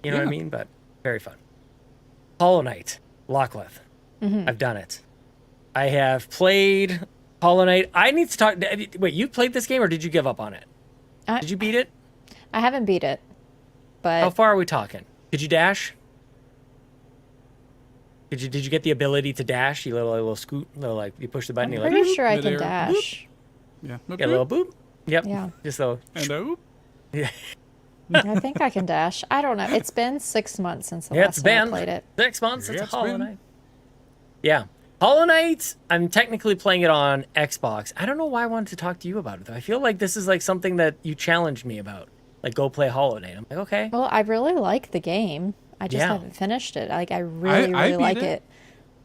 You know what I mean? But very fun. Hollow Knight, Lockleth. I've done it. I have played Hollow Knight. I need to talk. Wait, you played this game or did you give up on it? Did you beat it? I haven't beat it, but How far are we talking? Could you dash? Did you get the ability to dash? You little scoot, like you push the button. I'm You're like, pretty sure I can midair, dash. Yeah. get a little boop. Yep. Yeah. Just a little. And oop. Yeah. I think I can dash. I don't know. It's been 6 months since the Yeah, last it's time I been played it. 6 months. Yeah, It's it's Hollow been. Knight. Yeah. Hollow Knight, I'm technically playing it on Xbox. I don't know why I wanted to talk to you about it, though. I feel like this is like something that you challenged me about. Like, go play Hollow Knight. I'm like, okay. Well, I really like the game. I just Yeah. haven't finished it. Like, I really, I really beat like it. it.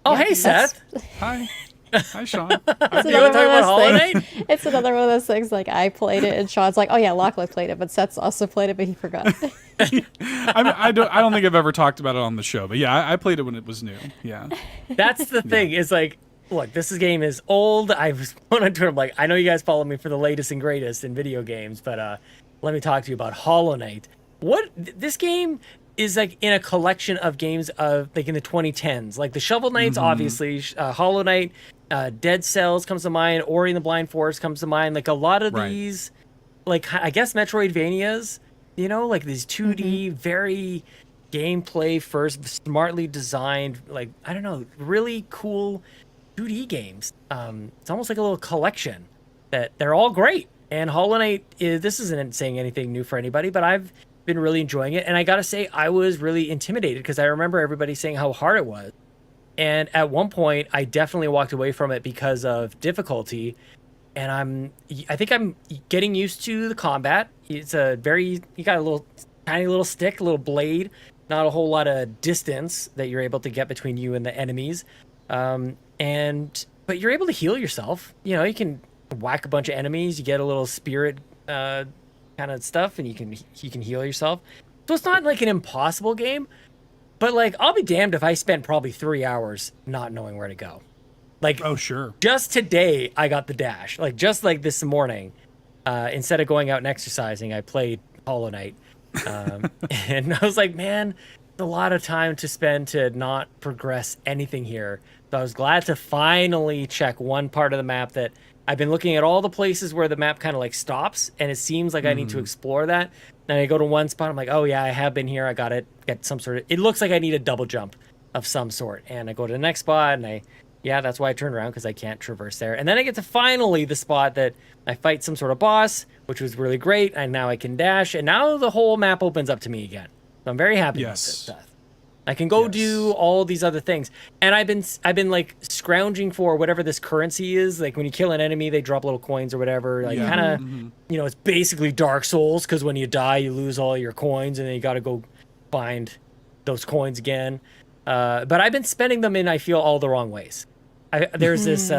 Oh, Yeah, hey, that's- Seth. Hi. Hi, Sean. It's You want to another talk about Hollow one of Knight? those things. It's another one of those things. Like, I played it, and Sean's like, "Oh yeah, Lachlan played it," but Seth's also played it, but he forgot. I don't think I've ever talked about it on the show, but yeah, I played it when it was new. Yeah. That's the thing. Is like, look, this game is old. I was going on Twitter. I'm like, I know you guys follow me for the latest and greatest in video games, but let me talk to you about Hollow Knight. This game is like in a collection of games of like in the 2010s, like the Shovel Knights, obviously, Hollow Knight, Dead Cells comes to mind, Ori and the Blind Forest comes to mind. Like a lot of these, like I guess Metroidvanias, you know, like these 2D, very gameplay first, smartly designed, like I don't know, really cool 2D games. It's almost like a little collection that they're all great. And Hollow Knight this isn't saying anything new for anybody, but I've been really enjoying it. And I gotta say, I was really intimidated because I remember everybody saying how hard it was. And at one point, I definitely walked away from it because of difficulty. And I think I'm getting used to the combat. It's you got a little tiny little stick, a little blade, not a whole lot of distance that you're able to get between you and the enemies. But you're able to heal yourself. You know, you can whack a bunch of enemies. You get a little spirit kind of stuff, and you can heal yourself. So it's not like an impossible game, but like I'll be damned if I spent probably 3 hours not knowing where to go. Like, Oh, sure. just today I got the dash. Like just like this morning, instead of going out and exercising, I played Hollow Knight, and I was like, man, it's a lot of time to spend to not progress anything here. So I was glad to finally check one part of the map that I've been looking at all the places where the map kind of like stops, and it seems like I need to explore that. And I go to one spot, I'm like, oh yeah, I have been here. I got it. Get some sort of. It looks like I need a double jump of some sort. And I go to the next spot, and that's why I turned around because I can't traverse there. And then I get to finally the spot that I fight some sort of boss, which was really great. And now I can dash, and now the whole map opens up to me again. So I'm very happy with this stuff. I can go do all these other things. And I've been like scrounging for whatever this currency is. Like when you kill an enemy, they drop little coins or whatever. Like kind of, you know, it's basically Dark Souls because when you die, you lose all your coins and then you got to go find those coins again. But I've been spending them in, I feel, all the wrong ways. There's this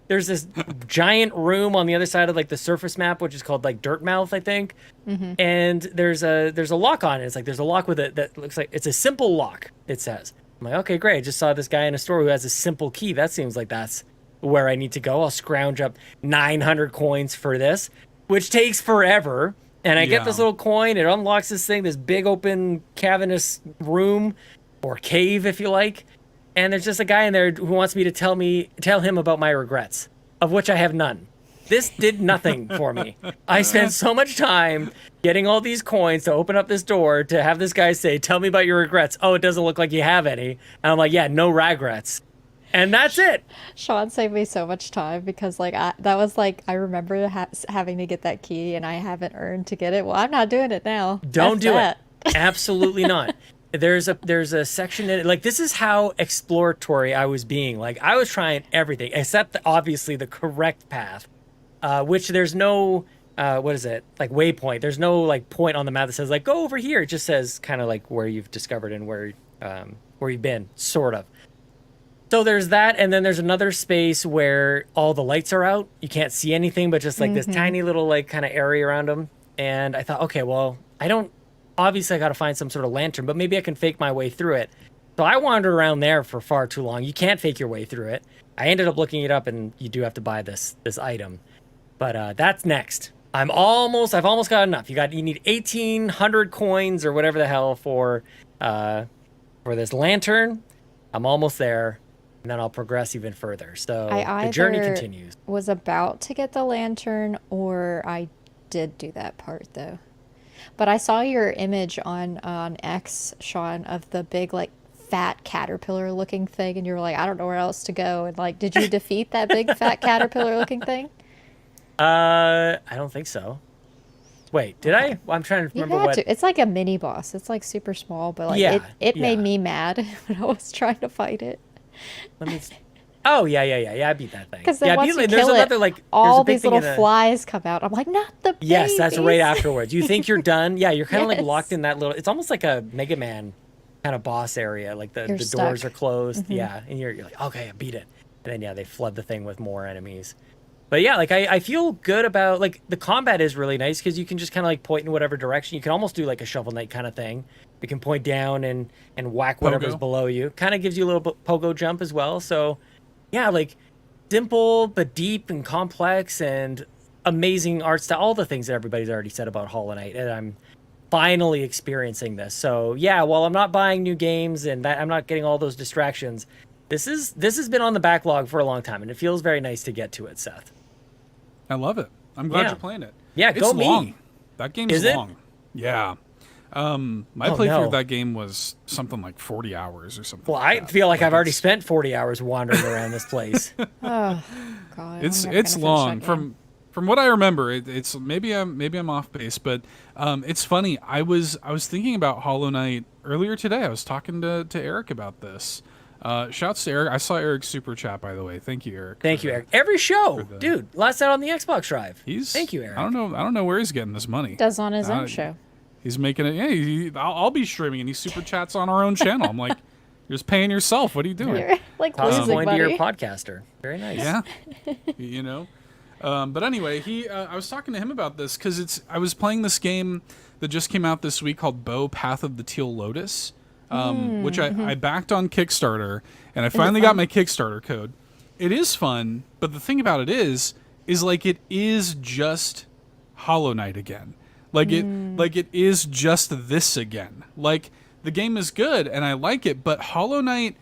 there's this giant room on the other side of like the surface map, which is called like Dirt Mouth, I think. And there's a lock on it. It's like there's a lock with it that looks like it's a simple lock, it says. I'm like, okay, great. I just saw this guy in a store who has a simple key. That seems like that's where I need to go. I'll scrounge up 900 coins for this, which takes forever. And I get this little coin. It unlocks this thing, this big open cavernous room or cave, if you like. And there's just a guy in there who wants me to tell him about my regrets, of which I have none. This did nothing for me. I spent so much time getting all these coins to open up this door to have this guy say, tell me about your regrets. Oh, it doesn't look like you have any. And I'm like, yeah, no regrets. And that's it. Sean saved me so much time because I remember having to get that key and I haven't earned to get it. Well, I'm not doing it now. Don't do it. Absolutely not. There's a section in it. Like, this is how exploratory I was being. Like, I was trying everything except obviously the correct path. Which there's no, what is it? Like waypoint. There's no like point on the map that says like, go over here. It just says kind of like where you've discovered and where you've been, sort of. So there's that. And then there's another space where all the lights are out. You can't see anything, but just like this tiny little like kind of area around them. And I thought, okay, well, obviously I got to find some sort of lantern, but maybe I can fake my way through it. So I wandered around there for far too long. You can't fake your way through it. I ended up looking it up and you do have to buy this item. But that's next. I've almost got enough. You need 1,800 coins or whatever the hell for this lantern. I'm almost there, and then I'll progress even further. So the journey continues. Was about to get the lantern, or I did do that part though. But I saw your image on X, Sean, of the big like fat caterpillar looking thing, and you were like, I don't know where else to go. And like, did you defeat that big fat caterpillar looking thing? I don't think so. Wait, did I? Well, I'm trying to remember what. It's like a mini boss. It's like super small, but like it made me mad when I was trying to fight it. Let me. Oh yeah, I beat that thing. Because then once you kill it, all these little flies come out. I'm like, not the babies. Yes, that's right afterwards. You think you're done? Yeah, you're kind of like locked in that little. It's almost like a Mega Man kind of boss area. Like the doors are closed. Yeah, and you're like, okay, I beat it. And then they flood the thing with more enemies. But yeah, like I feel good about like the combat is really nice because you can just kind of like point in whatever direction. You can almost do like a Shovel Knight kind of thing. You can point down and whack whatever's below you. Kind of gives you a little pogo jump as well. So yeah, like simple but deep and complex and amazing art style. All the things that everybody's already said about Hollow Knight, and I'm finally experiencing this. So yeah, while I'm not buying new games and that I'm not getting all those distractions, this has been on the backlog for a long time, and it feels very nice to get to it, Seth. I love it. I'm glad you're playing it. Yeah, it's go long. me. That game is long. Yeah. My playthrough of that game was something like 40 hours or something. Well, I feel like I've already spent 40 hours wandering around this place. Oh God. It's long. From what I remember, it's maybe I'm off base, but it's funny. I was thinking about Hollow Knight earlier today. I was talking to Eric about this. Shouts to Eric. I saw Eric's super chat, by the way. Thank you, Eric. Thank you, Eric. Every show, dude. Last night on the Xbox Drive. Thank you, Eric. I don't know where he's getting this money. Does on his own show. He's making it. Yeah, I'll be streaming, and he super chats on our own channel. I'm like, you're just paying yourself. What are you doing? You're like losing money. You're a podcaster. Very nice. Yeah. But anyway, I was talking to him about this because I was playing this game that just came out this week called Bow Path of the Teal Lotus. Which I backed on Kickstarter, and I finally got my Kickstarter code. It is fun, but the thing about it is like it is just Hollow Knight again. Like it is just this again. Like the game is good and I like it, but Hollow Knight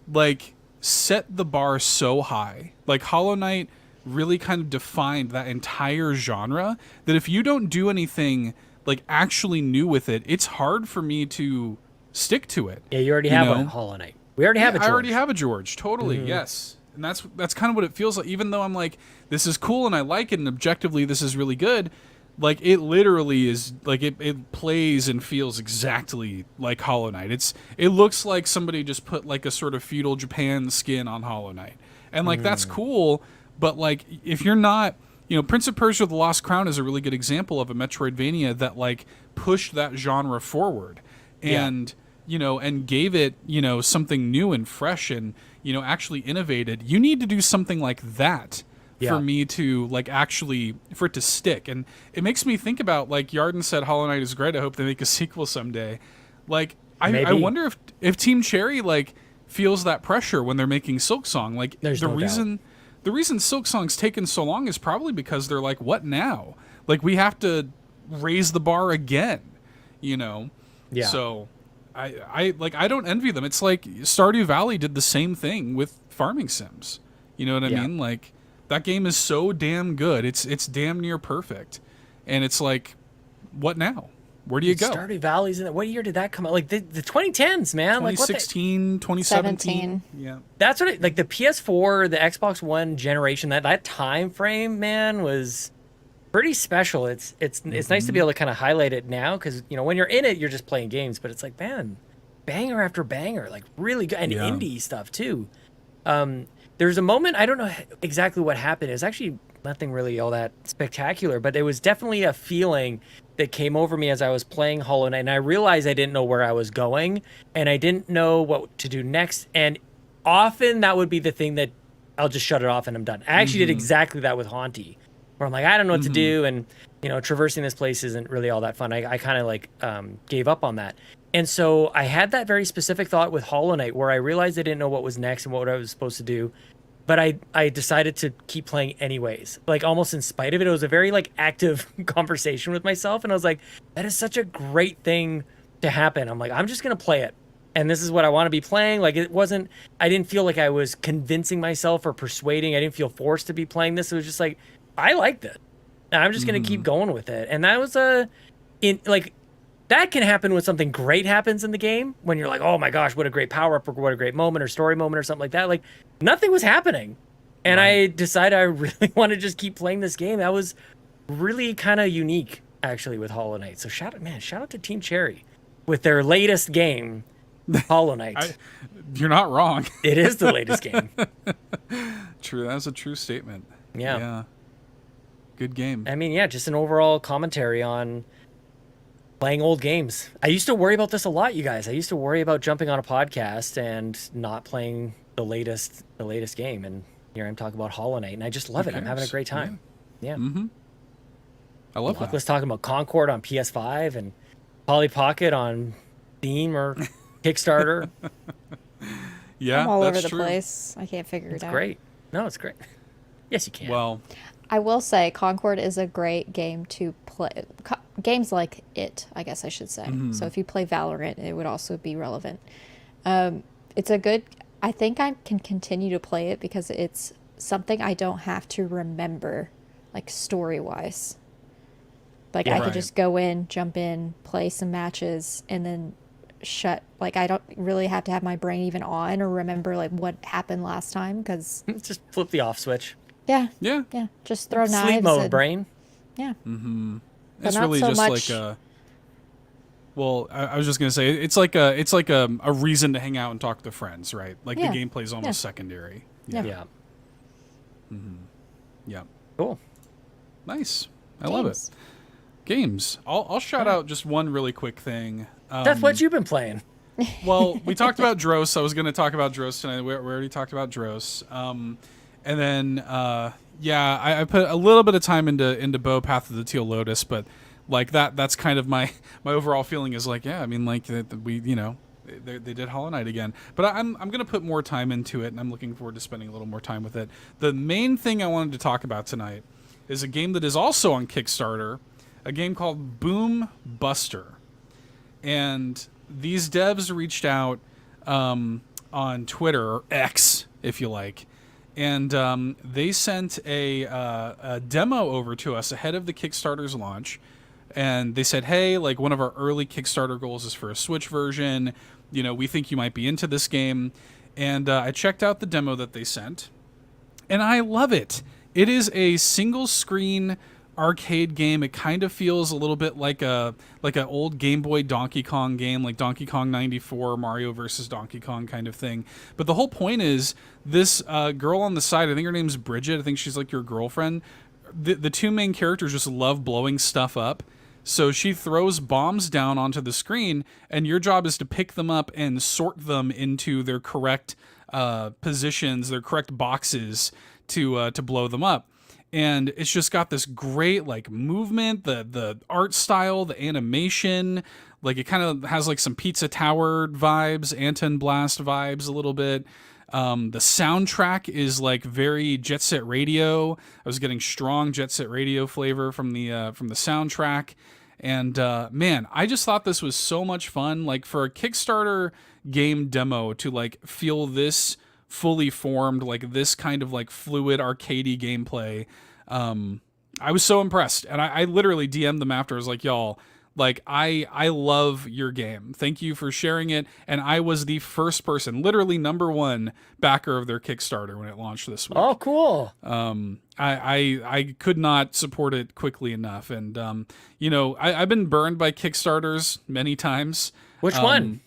like set the bar so high. Like Hollow Knight really kind of defined that entire genre that if you don't do anything like actually new with it, it's hard for me to stick to it. Yeah, you already have a Hollow Knight. We already have a George. I already have a George, totally, yes. And that's kind of what it feels like. Even though I'm like, this is cool and I like it and objectively this is really good, like it literally is, like it plays and feels exactly like Hollow Knight. It looks like somebody just put like a sort of feudal Japan skin on Hollow Knight. And like that's cool, but like if you're not, Prince of Persia: The Lost Crown is a really good example of a Metroidvania that like pushed that genre forward. And and gave it something new and fresh and actually innovated. You need to do something like that Yeah. for me to like actually for it to stick. And it makes me think about, like, Yarden said Hollow Knight is great. I hope they make a sequel someday. Like, I wonder if Team Cherry like feels that pressure when they're making Silksong. Like, There's no doubt. The reason Silksong's taken so long is probably because they're like, what now? Like, we have to raise the bar again, you know? Yeah. So I don't envy them. It's like Stardew Valley did the same thing with farming sims. You know what I mean? Like, that game is so damn good. It's damn near perfect. And it's like, what now? Where do you go? Stardew Valley's in it. What year did that come out? Like the 2010s, man. 2016, 2017. Yeah. That's what like the PS4, the Xbox One generation, that time frame, man, was pretty special. It's nice to be able to kind of highlight it now, because, you know, when you're in it, you're just playing games, but it's like, man, banger after banger, like really good, and indie stuff too. There's a moment, I don't know exactly what happened. It was actually nothing really all that spectacular, but it was definitely a feeling that came over me as I was playing Hollow Knight, and I realized I didn't know where I was going, and I didn't know what to do next. And often that would be the thing that I'll just shut it off and I'm done. I actually did exactly that with Haunty, where I'm like, I don't know what to do, and, you know, traversing this place isn't really all that fun. I kind of like gave up on that. And so I had that very specific thought with Hollow Knight, where I realized I didn't know what was next and what I was supposed to do. But I decided to keep playing anyways, like almost in spite of it. It was a very like active conversation with myself. And I was like, that is such a great thing to happen. I'm like, I'm just going to play it. And this is what I want to be playing. Like, I didn't feel like I was convincing myself or persuading. I didn't feel forced to be playing this. It was just like, I like this. And I'm just going to keep going with it. And that was that can happen when something great happens in the game, when you're like, oh my gosh, what a great power up, or what a great moment or story moment or something like that. Like, nothing was happening. And I decided I really want to just keep playing this game. That was really kind of unique, actually, with Hollow Knight. So shout out to Team Cherry with their latest game, Hollow Knight. You're not wrong. It is the latest game. True. That's a true statement. Yeah. Good game. I mean, yeah, just an overall commentary on playing old games. I used to worry about this a lot, you guys. I used to worry about jumping on a podcast and not playing the latest game. And here I'm talking about Hollow Knight, and I just love it. I'm having a great time. Yeah. I love that. Let's talk about Concord on PS5 and Polly Pocket on Steam or Kickstarter. Yeah, I'm all that's over the true. place. I can't figure it out. Great. No, it's great. Yes, you can. Well, I will say Concord is a great game to play. Games like it, I guess I should say. So if you play Valorant, it would also be relevant. It's a good... I think I can continue to play it because it's something I don't have to remember, like, story-wise. Like, I could just go in, jump in, play some matches, and then shut... Like, I don't really have to have my brain even on or remember, like, what happened last time, because... Just flip the off switch. Yeah. Just throw knives. Sleep mode, brain. Yeah. it's not really so just much... like a... Well, I was just gonna say it's like a reason to hang out and talk to friends, right? Like the gameplay is almost secondary. Yeah. Yeah. Cool. Nice. I love it. Games. I'll shout out just one really quick thing. That's what you've been playing. Well, we talked about Dross. I was going to talk about Dross tonight. We already talked about Dross. And then, I put a little bit of time into Bow Path of the Teal Lotus, but like that's kind of my overall feeling is like, yeah, I mean, like we, you know, they did Hollow Knight again, but I'm going to put more time into it, and I'm looking forward to spending a little more time with it. The main thing I wanted to talk about tonight is a game that is also on Kickstarter, a game called Boom Buster. And these devs reached out on Twitter, or X, if you like, and they sent a demo over to us ahead of the Kickstarter's launch. And they said, hey, like, one of our early Kickstarter goals is for a Switch version. You know, we think you might be into this game. And I checked out the demo that they sent, and I love it. It is a single-screen arcade game. It kind of feels a little bit like an old Game Boy Donkey Kong game, like Donkey Kong 94, Mario versus Donkey Kong kind of thing. But the whole point is this girl on the side, I think her name's Bridget, I think she's like your girlfriend. The two main characters just love blowing stuff up. So she throws bombs down onto the screen, and your job is to pick them up and sort them into their correct positions, their correct boxes, to blow them up. And it's just got this great like movement, the art style, the animation. Like it kind of has like some Pizza Tower vibes, Anton Blast vibes a little bit. The soundtrack is like very Jet Set Radio. I was getting strong Jet Set Radio flavor from the soundtrack. And man, I just thought this was so much fun. Like for a Kickstarter game demo to like feel this fully formed, like this kind of like fluid arcadey gameplay, I was so impressed. And I literally DM'd them after. I was like, y'all, like I love your game. Thank you for sharing it. And I was the first person, literally number one backer of their Kickstarter when it launched this week. Oh, cool. I could not support it quickly enough. And you know, I've been burned by Kickstarters many times. Which one?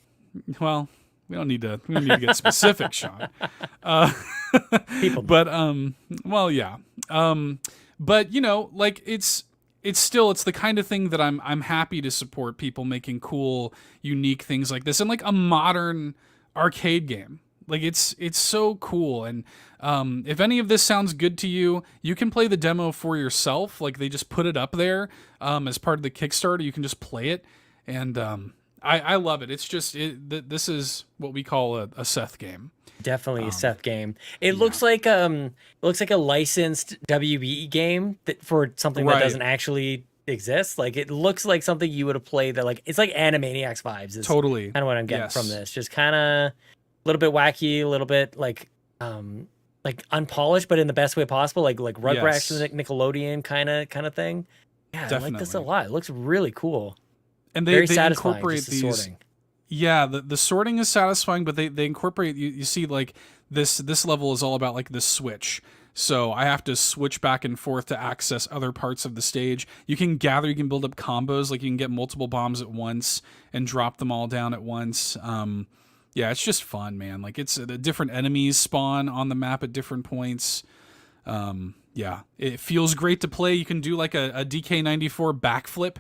Well, we don't need to get specific, Sean. People. But well, yeah. But you know, like it's the kind of thing that I'm happy to support, people making cool, unique things like this, and like a modern arcade game. Like it's so cool. And if any of this sounds good to you, you can play the demo for yourself. Like they just put it up there as part of the Kickstarter. You can just play it, and I love it. It's just this is what we call a Seth game. Definitely a Seth game. It looks like a licensed WBE game for something that doesn't actually exist. Like it looks like something you would have played that, like it's like Animaniacs vibes. Is totally kind of what I'm getting from this. Just kind of a little bit wacky, a little bit like unpolished, but in the best way possible. Like Rugrats, Nickelodeon kind of thing. Yeah, definitely. I like this a lot. It looks really cool. And they incorporate these sorting. Yeah, the sorting is satisfying, but they incorporate, you see like this level is all about like the switch. So I have to switch back and forth to access other parts of the stage. You can build up combos, like you can get multiple bombs at once and drop them all down at once. Yeah, it's just fun, man. Like it's the different enemies spawn on the map at different points. Yeah, it feels great to play. You can do like a DK94 backflip.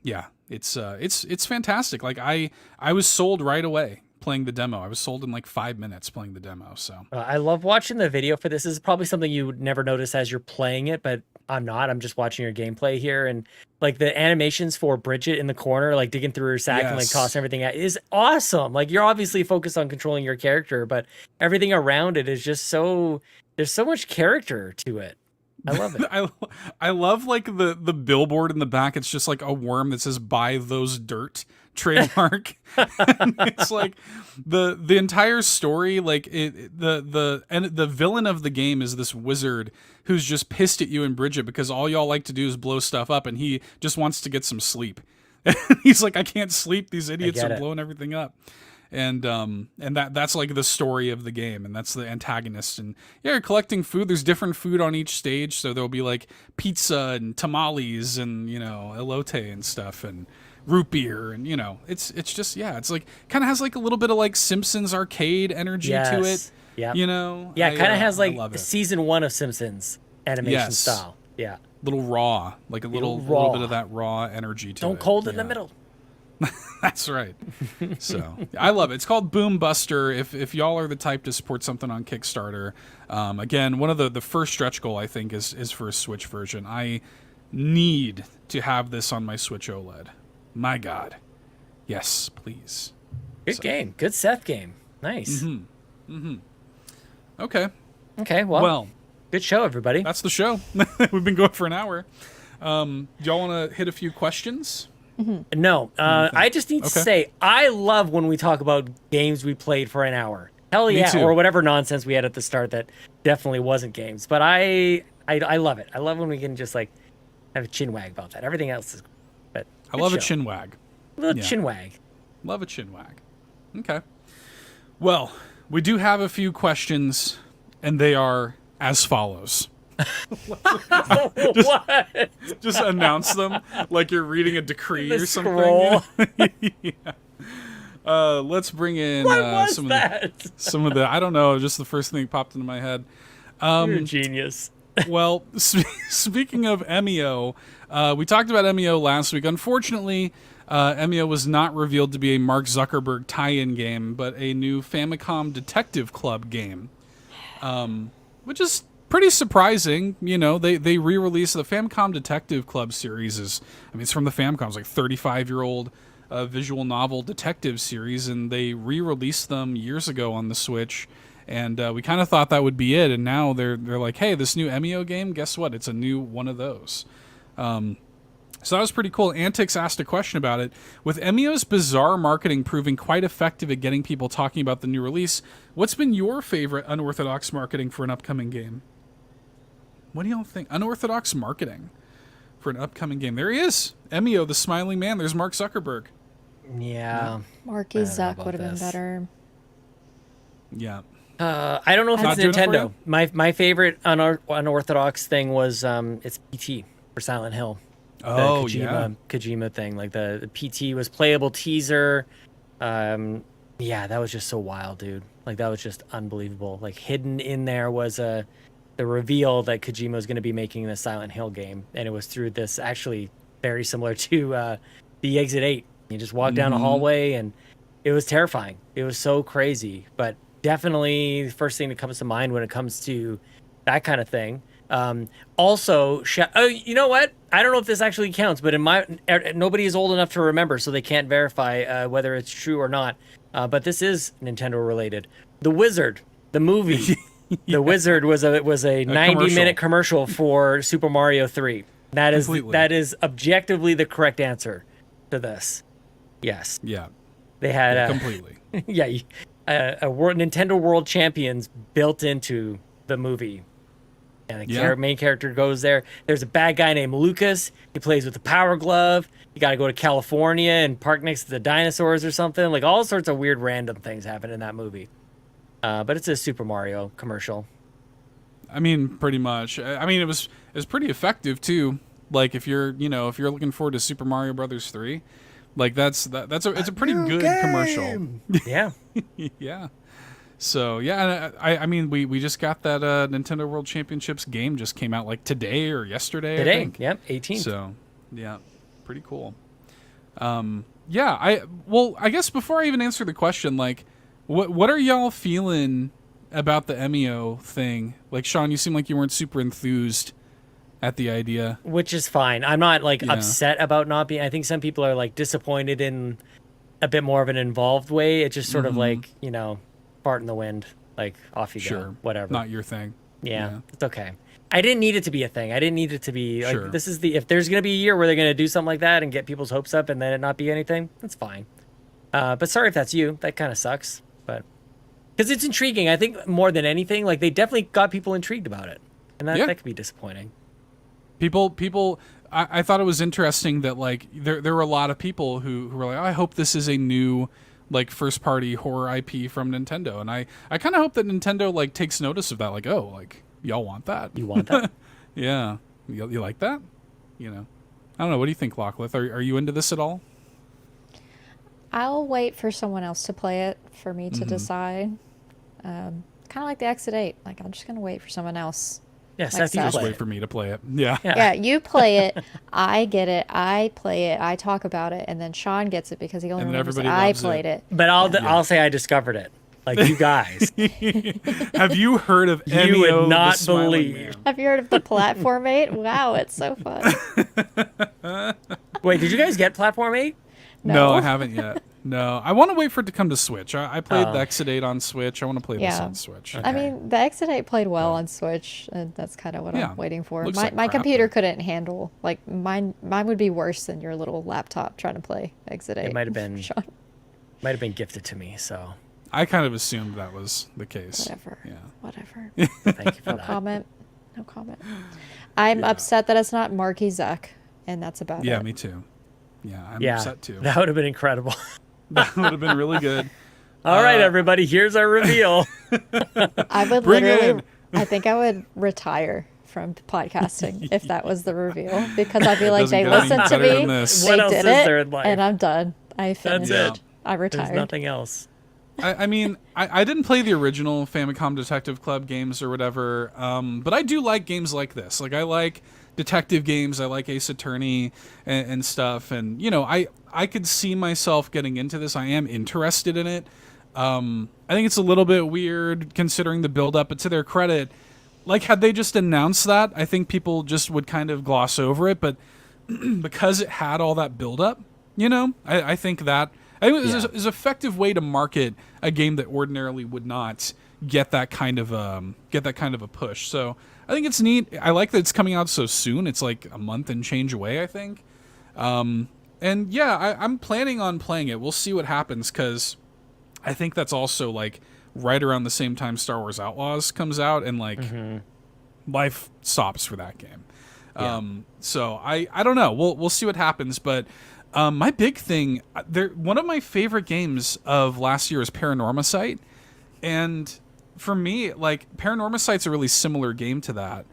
Yeah, it's fantastic. Like I was sold right away playing the demo. I was sold in like 5 minutes playing the demo. So I love watching the video for this. This is probably something you would never notice as you're playing it, but I'm not. I'm just watching your gameplay here, and like the animations for Bridget in the corner, like digging through her sack and like tossing everything out, is awesome. Like you're obviously focused on controlling your character, but everything around it is just so, there's so much character to it. I love it. I love like the billboard in the back. It's just like a worm that says "Buy those dirt" trademark. It's like the entire story. Like the villain of the game is this wizard who's just pissed at you and Bridget because all y'all like to do is blow stuff up, and he just wants to get some sleep. He's like, I can't sleep. These idiots are blowing everything up. And that's like the story of the game, and that's the antagonist. And yeah, you're collecting food. There's different food on each stage, so there'll be like pizza and tamales and, you know, elote and stuff and root beer, and you know, it's just, yeah, it's like kind of has like a little bit of like Simpsons arcade energy to it. Yeah, you know, yeah, it kind of has like season 1 of Simpsons animation style. Yeah, little raw, like a little bit of that raw energy to it. Don't cold in the middle. That's right. So I love it. It's called Boom Buster. If y'all are the type to support something on Kickstarter, again, one of the first stretch goal I think is for a Switch version. I need to have this on my Switch OLED. My God, yes, please. Good game. Good Seth game. Nice. Okay. Well, good show, everybody. That's the show. We've been going for an hour. Do y'all want to hit a few questions? No, I just need to say, I love when we talk about games we played for an hour. Hell yeah, or whatever nonsense we had at the start that definitely wasn't games. But I love it. I love when we can just like have a chin wag about that. Everything else is. But I love a chin wag. A little chin wag. Love a chin wag. Okay. Well, we do have a few questions, and they are as follows. just announce them like you're reading a decree or something. Let's bring in some of the I don't know, just the first thing that popped into my head. You're a genius. Well, speaking of MEO, we talked about MEO last week. Unfortunately, MEO was not revealed to be a Mark Zuckerberg tie-in game, but a new Famicom Detective Club game. which is pretty surprising. You know, they re-released the Famicom Detective Club series. It's from the Famicom. It's like 35-year-old visual novel detective series, and they re-released them years ago on the Switch. And we kind of thought that would be it, and now they're like, hey, this new Emio game, guess what? It's a new one of those. So that was pretty cool. Antics asked a question about it. With Emio's bizarre marketing proving quite effective at getting people talking about the new release, what's been your favorite unorthodox marketing for an upcoming game? What do y'all think? Unorthodox marketing for an upcoming game. There he is. Emio, the smiling man. There's Mark Zuckerberg. Yeah. Marky Zuck would have been better. Yeah. I don't know if it's Nintendo. My favorite unorthodox thing was it's PT for Silent Hill. Oh, Kojima thing. Like the PT was playable teaser. Yeah, that was just so wild, dude. Like that was just unbelievable. Like hidden in there was the reveal that Kojima was going to be making the Silent Hill game, and it was through this actually very similar to the Exit 8. You just walk down a hallway, and it was terrifying. It was so crazy, but definitely the first thing that comes to mind when it comes to that kind of thing. Also, you know what? I don't know if this actually counts, but nobody is old enough to remember, so they can't verify whether it's true or not. But this is Nintendo related. The Wizard, the movie, The Wizard was a 90-minute commercial for Super Mario 3. That is objectively the correct answer to this. Yes. Yeah. They had completely. Yeah, Nintendo World Champions built into the movie. And the main character goes there. There's a bad guy named Lucas. He plays with the Power Glove. You got to go to California and park next to the dinosaurs or something. Like all sorts of weird random things happen in that movie. But it's a Super Mario commercial. I mean, pretty much. I mean, it was pretty effective too. Like if you're looking forward to Super Mario Brothers 3, like it's a pretty good commercial. Yeah. Yeah. So yeah, I mean we just got that Nintendo World Championships game just came out like today or yesterday. Today, I think. Yep, 18th. So yeah, pretty cool. I guess before I even answer the question, like, what are y'all feeling about the Emio thing? Like Sean, you seem like you weren't super enthused at the idea, which is fine. I'm not like upset about not being. I think some people are like disappointed in a bit more of an involved way. It's just sort of like fart in the wind, like off you go, whatever. Not your thing. Yeah, it's okay. I didn't need it to be a thing. I didn't need it to be like this is if there's gonna be a year where they're gonna do something like that and get people's hopes up and then it not be anything, that's fine. But sorry if that's you. That kind of sucks. But because it's intriguing, I think more than anything, like they definitely got people intrigued about it, and that could be disappointing. People. I thought it was interesting that like there were a lot of people who were like, oh, I hope this is a new like first party horror IP from Nintendo, and I kind of hope that Nintendo like takes notice of that, like, oh, like y'all want that? You want that? Yeah, you like that? I don't know. What do you think, Locklith? Are you into this at all? I'll wait for someone else to play it for me to decide. Kind of like the Exit 8. Like I'm just gonna wait for someone else. Yeah, Seth, you just wait for me to play it. Yeah. Yeah, you play it, I get it, I play it, I talk about it, and then Sean gets it because he only remembers that I played it. But I'll say I discovered it. Like you guys. Have you heard of Emio? You would not believe. Have you heard of the Platform 8? Wow, it's so fun. Wait, did you guys get Platform 8? No, I haven't yet. No, I want to wait for it to come to Switch. I played the Exit 8 on Switch. I want to play this on Switch. Okay. I mean, the Exit 8 played well on Switch, and that's kind of what I'm waiting for. My computer couldn't handle, like, mine would be worse than your little laptop trying to play Exit 8. It might have been gifted to me, so. I kind of assumed that was the case. Whatever. Yeah. Whatever. Thank you for that. No comment. I'm upset that it's not Marky Zuck, and that's about it. Yeah, me too. Yeah, I'm upset too. That would have been incredible. That would have been really good. All right, everybody, here's our reveal. I would literally, I think I would retire from podcasting if that was the reveal, because I'd be like, they listened to me, they did it, and I'm done. I finished. That's it. I retired. There's nothing else. I mean, I didn't play the original Famicom Detective Club games or whatever, but I do like games like this. Like, I like detective games. I like Ace Attorney and stuff. And, I could see myself getting into this. I am interested in it. I think it's a little bit weird considering the build-up, but to their credit, like, had they just announced that, I think people just would kind of gloss over it. But because it had all that buildup, I think that it was an effective way to market a game that ordinarily would not get that kind of a push. So I think it's neat. I like that it's coming out so soon. It's like a month and change away, I think. And yeah, I'm planning on playing it. We'll see what happens, because I think that's also like right around the same time Star Wars Outlaws comes out, and like life stops for that game. Yeah. So I don't know. We'll see what happens. But my big thing, one of my favorite games of last year is Paranormasight, and for me, like, Paranormasight's a really similar game to that.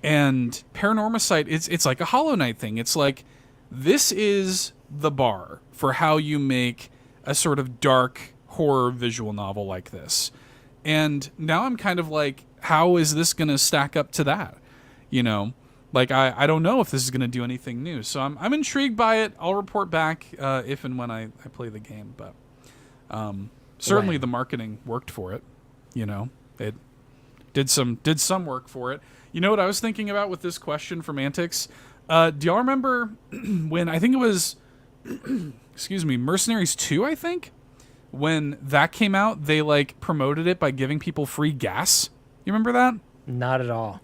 And Paranormasight, it's like a Hollow Knight thing. It's like, this is the bar for how you make a sort of dark horror visual novel like this. And now I'm kind of like, how is this going to stack up to that? Like, I don't know if this is going to do anything new. So I'm intrigued by it. I'll report back if and when I play the game. But certainly the marketing worked for it. It did some work for it. You know what I was thinking about with this question from Antics? Do y'all remember when, I think it was, excuse me, Mercenaries 2, I think? When that came out, they like promoted it by giving people free gas. You remember that? Not at all.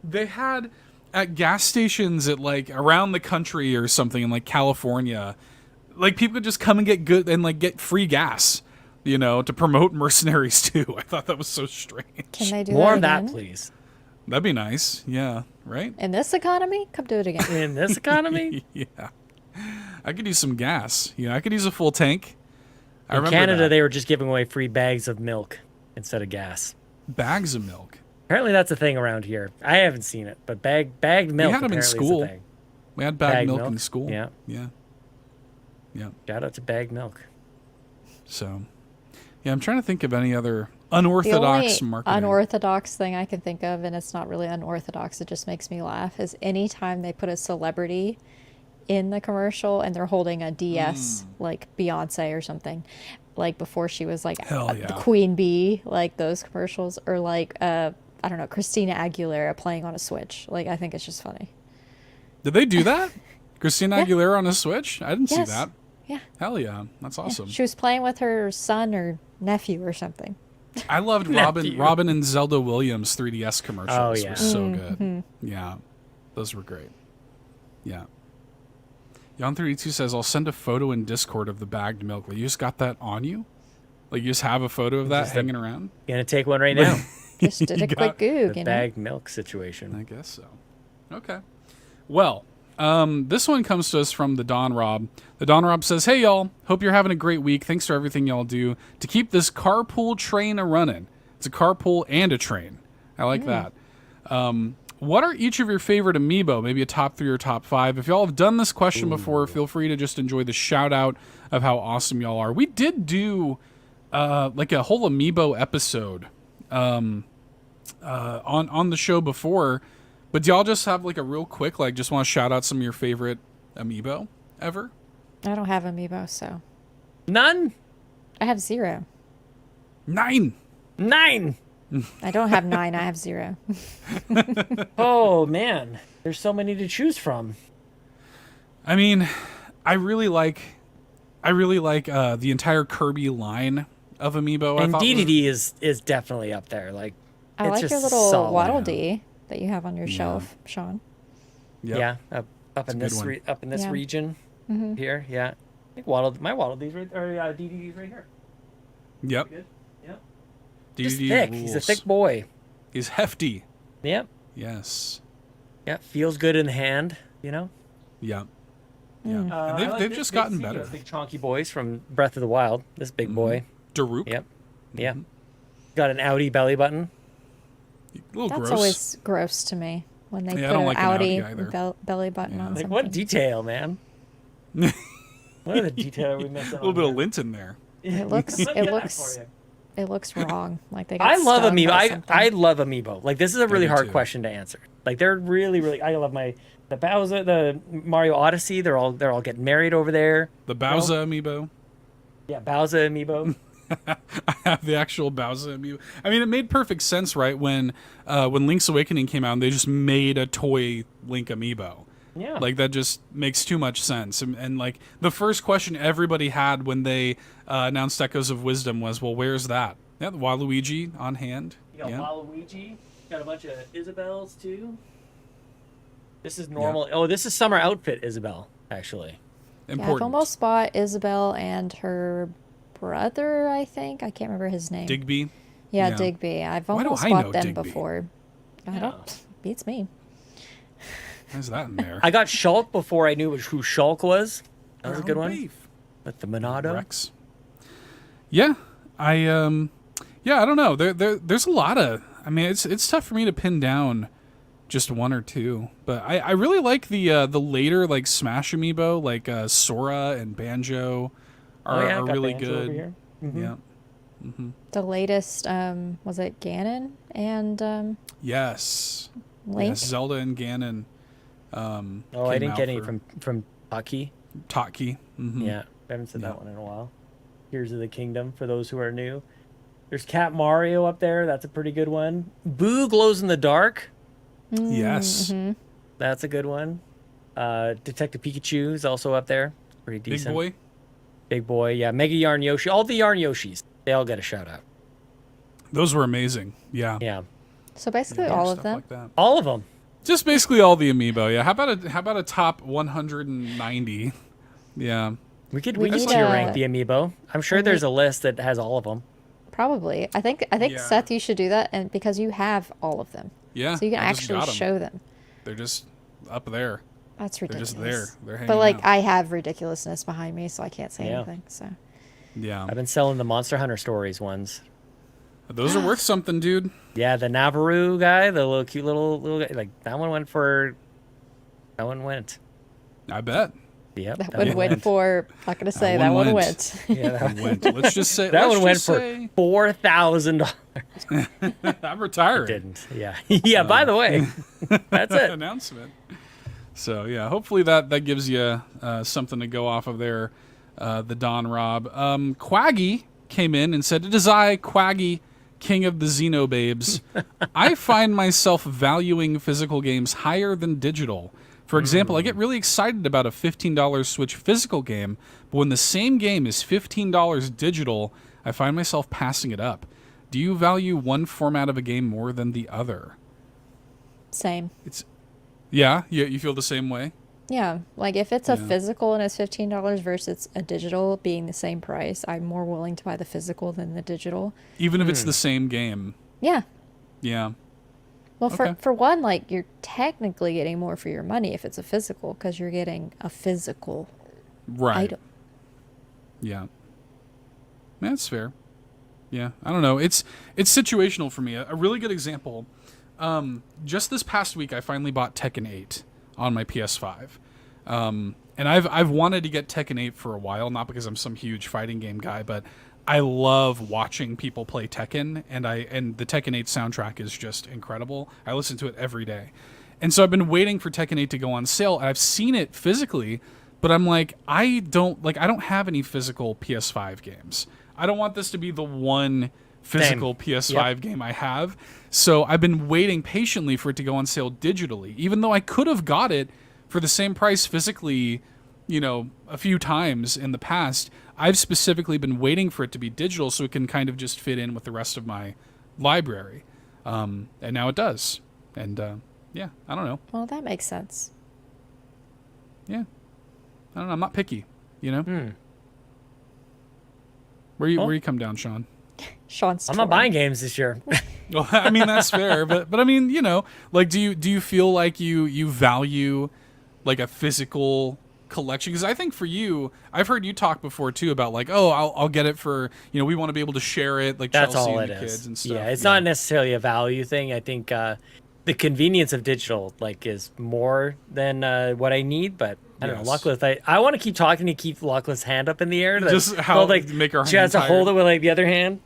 They had at gas stations at like around the country or something in like California, like people could just come and get good and like get free gas, to promote Mercenaries 2. I thought that was so strange. Can they do more that of that, again? please? That'd be nice. Yeah, right? In this economy? Come do it again. In this economy? Yeah. I could use some gas. I could use a full tank. In Canada, they were just giving away free bags of milk instead of gas. Bags of milk. Apparently, that's a thing around here. I haven't seen it, but bagged milk. We had them in school. Is a thing. We had bagged milk in school. Yeah. Yeah. Yeah. Shout out to bagged milk. So, yeah, I'm trying to think of any other unorthodox the only marketing. unorthodox thing I can think of, and it's not really unorthodox, it just makes me laugh, is anytime they put a celebrity in the commercial and they're holding a DS, like Beyonce or something, like before she was like the Queen Bee, like those commercials, or like I don't know, Christina Aguilera playing on a Switch. Like, I think it's just funny. Did they do that? Christina Aguilera on a Switch? I didn't see that. Yeah. Hell yeah. That's awesome. Yeah. She was playing with her son or nephew or something. I loved Robin and Zelda Williams 3DS commercials. Oh, yeah. Were so good. Yeah. Those were great. Yeah. Jan32 says, I'll send a photo in Discord of the bagged milk. Like, you just got that on you? Like, you just have a photo of that hanging around? Gonna take one right now. Just did a quick Goog, The bagged milk situation. I guess so. Okay. Well, this one comes to us from the Don Rob. The Don Rob says, hey, y'all. Hope you're having a great week. Thanks for everything y'all do to keep this carpool train a-running. It's a carpool and a train. I like that. What are each of your favorite amiibo? Maybe a top 3 or top 5. If y'all have done this question before, feel free to just enjoy the shout out of how awesome y'all are. We did do like a whole amiibo episode on the show before, but do y'all just have like a real quick, like, just want to shout out some of your favorite amiibo ever? I don't have amiibo, so. None? I have 0. 9. I don't have 9, I have 0. Oh, man. There's so many to choose from. I mean, I really like the entire Kirby line of amiibo. And DDD is definitely up there. Like, I it's like just your little solid. Waddle Dee that you have on your shelf, Sean. Yep. Yeah, up in this region here. Yeah, I think my Waddle Dee's right, or DDD's right here. Yep. Good. Yep. DDD Just thick. rules. He's a thick boy. He's hefty. Yep. Yes. Yeah, feels good in the hand. Yep. Yeah. I And like they've this just big gotten C, better. Big chonky boys from Breath of the Wild. This big boy. Darup. Yep. Yeah. Got an Audi belly button. A little That's gross. always gross to me when they Yeah, I put don't an like an Audi Audi either. belly button on Like, something. what detail, man? What are the detail are we missing? A little bit of lint in there. It looks wrong. Like they got I love stung by amiibo. something. I love amiibo. Like, this is a really do hard too. question to answer. Like, they're really. I love the Bowser, the Mario Odyssey. They're all getting married over there. The Bowser amiibo. Yeah, Bowser amiibo. I have the actual Bowser amiibo. I mean, it made perfect sense, right? When Link's Awakening came out, and they just made a toy Link amiibo. Yeah. Like, that just makes too much sense. And like, the first question everybody had when they announced Echoes of Wisdom was, well, where's that? Yeah, the Waluigi on hand. You got yeah. Waluigi. Got a bunch of Isabels, too. This is normal. Yeah. Oh, this is summer outfit Isabel, actually. Important. Yeah, I've almost bought Isabel and her brother, I think. I can't remember his name. Digby? Yeah, Digby. I've almost bought them Digby? Before. I don't. Beats me. Why's that in there? I got Shulk before I knew who Shulk was. That was a good one. Beef. With the Monado. Rex. Yeah. I don't know. There's a lot of, I mean, it's tough for me to pin down just one or two, but I really like the later like Smash amiibo, like Sora and Banjo are really Banjo good. Over here. Mm-hmm. Yeah. Mm-hmm. The latest was it Ganon and yes, Link? yes, Zelda and Ganon. I didn't get any from Taki. Taki. Mm-hmm. Yeah, I haven't said that one in a while. Tears of the Kingdom for those who are new. There's Cat Mario up there. That's a pretty good one. Boo glows in the dark. Yes. Mm-hmm. That's a good one. Detective Pikachu is also up there. Pretty decent. Big boy. Big boy. Yeah. Mega Yarn Yoshi. All the Yarn Yoshis. They all get a shout out. Those were amazing. Yeah. Yeah. So basically all of them. Like that. All of them. Just basically all the amiibo. Yeah. How about a top 190? Yeah. We could need tier rank the amiibo. I'm sure there's a list that has all of them. Probably. I think Seth, you should do that, and because you have all of them. Yeah. So you can actually show them. They're just up there. That's ridiculous. They're just there. They're hanging But like out. I have ridiculousness behind me, so I can't say anything. So. Yeah. I've been selling the Monster Hunter Stories ones. Those are worth something, dude. Yeah, the Navarro guy, the little cute little guy, like that one went. I bet. Yep. That one went for. Not gonna say that one went. Yeah, that went. Let's just say that one went for $4,000. I'm retiring. It didn't. Yeah. Yeah. By the way, that's it. Announcement. So yeah, hopefully that gives you something to go off of there. The Don Rob. Quaggy came in and said, "It is I, Quaggy, king of the Xenobabes. I find myself valuing physical games higher than digital. For example, I get really excited about a $15 Switch physical game, but when the same game is $15 digital, I find myself passing it up. Do you value one format of a game more than the other?" Same. Yeah, you feel the same way? Yeah, like if it's a physical and it's $15 versus a digital being the same price, I'm more willing to buy the physical than the digital. Even if it's the same game? Yeah. Yeah. Well, for one, like you're technically getting more for your money if it's a physical because you're getting a physical item. Yeah. That's fair. Yeah, I don't know. It's situational for me. A really good example. Just this past week, I finally bought Tekken 8 on my PS5. And I've wanted to get Tekken 8 for a while, not because I'm some huge fighting game guy, but I love watching people play Tekken, and the Tekken 8 soundtrack is just incredible. I listen to it every day. And so I've been waiting for Tekken 8 to go on sale. I've seen it physically, but I'm like, I don't have any physical PS5 games. I don't want this to be the one physical PS5 game I have. So I've been waiting patiently for it to go on sale digitally, even though I could have got it for the same price physically, a few times in the past. I've specifically been waiting for it to be digital so it can kind of just fit in with the rest of my library. And now it does. And I don't know. Well, that makes sense. Yeah. I don't know. I'm not picky, Where you come down, Sean? Sean's I'm not buying games this year. Well, I mean, that's fair, but I mean, like, do you feel like you value like a physical collection? Because I think for you, I've heard you talk before too about like, oh, I'll get it for, we want to be able to share it, like That's Chelsea all and it the is. kids and stuff. Yeah, it's not necessarily a value thing. I think the convenience of digital is more than what I need, but I don't know. Luckless, I want to keep talking to keep Luckless' hand up in the air. Just how make our she has to hold it with the other hand.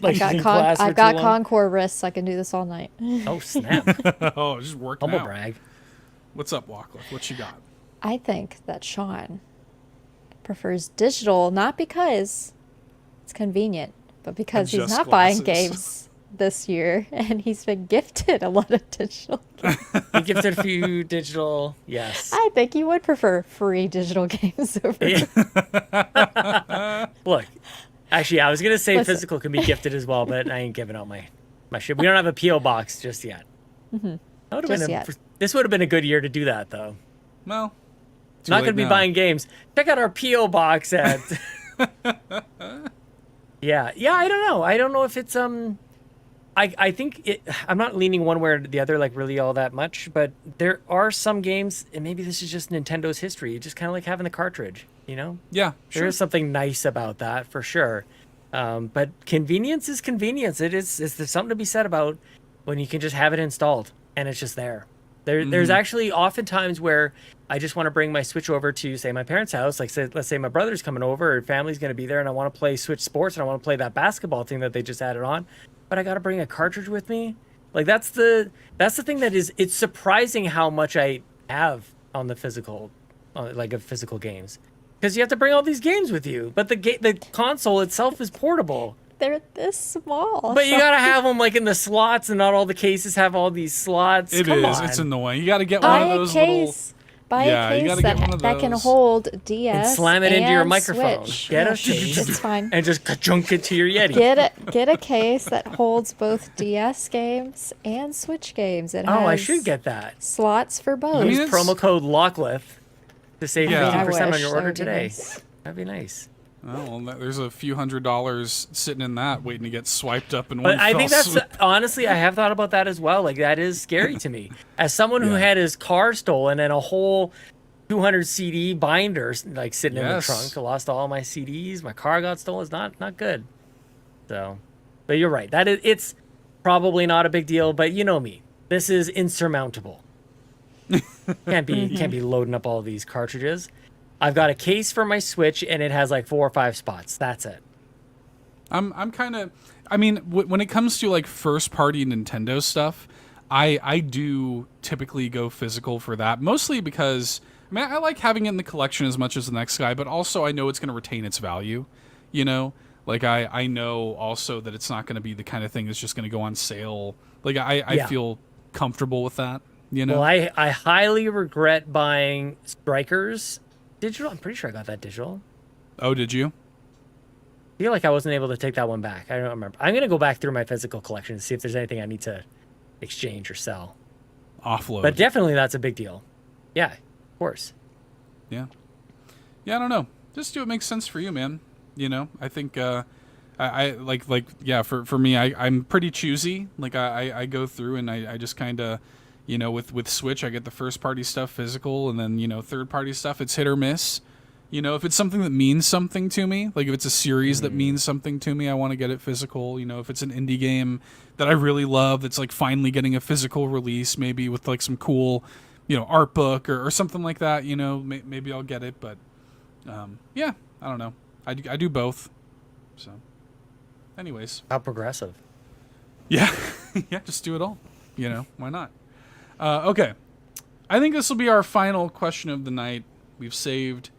I've got Concord wrists. I can do this all night. Oh, snap. Oh, just working Humble out. brag. What's up, Wycliffe? What you got? I think that Sean prefers digital, not because It's convenient. But because he's Just not buying glasses. games this year, and he's been gifted a lot of digital games, He gifted a few digital. Yes. I think you would prefer free digital games over. Yeah. Look, actually, I was gonna say Listen. physical can be gifted as well, but I ain't giving out my shit. We don't have a PO box just yet. Mm-hmm. That would've Just been yet. This would have been a good year to do that, though. Well, Not gonna be buying games. Check out our PO box at. Yeah. I don't know if it's I think I'm not leaning one way or the other like really all that much, but there are some games, and maybe this is just Nintendo's history. You just kind of like having the cartridge, you know? Yeah, There sure. is something nice about that for sure. But convenience is convenience. There's something to be said about when you can just have it installed and it's just there. There's actually often times where I just want to bring my Switch over to, say, my parents' house. Like, let's say my brother's coming over or family's going to be there, and I want to play Switch Sports and I want to play that basketball thing that they just added on, but I got to bring a cartridge with me. Like, that's the thing that is, it's surprising how much I have on the physical, of physical games, because you have to bring all these games with you. But the console itself is portable. They're this small. But you gotta have them like in the slots, and not all the cases have all these slots. Come on. It's annoying. You got to get one Buy of a those case. Buy Yeah, a you case gotta get one of that can those. hold DS And slam it into your and microphone. Switch. Get a Yeah, case. It's fine. and just ka-chunk it to your Yeti. Get a case that holds both DS games and Switch games. It has I should get that. slots for both. I mean, Use promo code LOCKLIF to save Yeah. I 50% on wish. your That order would be today. nice. That'd be nice. Oh, well, there's a few $100s sitting in that waiting to get swiped up in But one I fell think that's swoop. honestly, I have thought about that as well. Like, that is scary to me. As someone who Yeah. had his car stolen and a whole 200 CD binder like sitting in the Yes. trunk, I lost all my CDs. My car got stolen. It's not good. So, but you're right. It's probably not a big deal. But you know me. This is insurmountable. Can't be loading up all these cartridges. I've got a case for my Switch, and it has like 4 or 5 spots. That's it. I'm kind of, I mean, when it comes to like first party Nintendo stuff, I do typically go physical for that, mostly because I mean I like having it in the collection as much as the next guy, but also I know it's going to retain its value, you know. Like I know also that it's not going to be the kind of thing that's just going to go on sale. Like I Yeah. feel comfortable with that, you know. Well, I highly regret buying Strikers digital. I'm pretty sure I got that digital. Oh, did you? I feel like I wasn't able to take that one back. I don't remember. I'm gonna go back through my physical collection and see if there's anything I need to exchange or sell. Offload. But definitely that's a big deal. Yeah, of course. Yeah, I don't know. Just do what makes sense for you, man. You know, I think I like yeah. For me, I'm pretty choosy. Like I go through and I just kind of, you know, with Switch, I get the first party stuff physical, and then, you know, third party stuff, it's hit or miss. You know, if it's something that means something to me, like if it's a series that means something to me, I want to get it physical. You know, if it's an indie game that I really love that's like finally getting a physical release, maybe with like some cool, you know, art book or something like that, you know, maybe I'll get it. But yeah, I don't know. I do both. So anyways. How progressive. Yeah. Yeah, just do it all. You know, why not? Okay. I think this will be our final question of the night. We've saved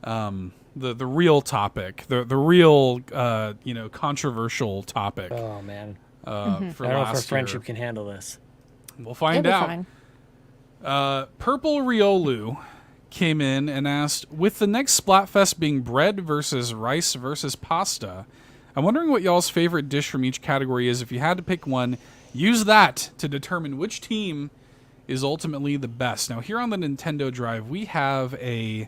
the real topic, the real you know, controversial topic Oh man. for I don't know if our last friendship year. can handle this. We'll find It'll out. be fine. Purple Riolu came in and asked, with the next Splatfest being bread versus rice versus pasta, I'm wondering what y'all's favorite dish from each category is. If you had to pick one, use that to determine which team is ultimately the best. Now, here on the Nintendo Drive, we have a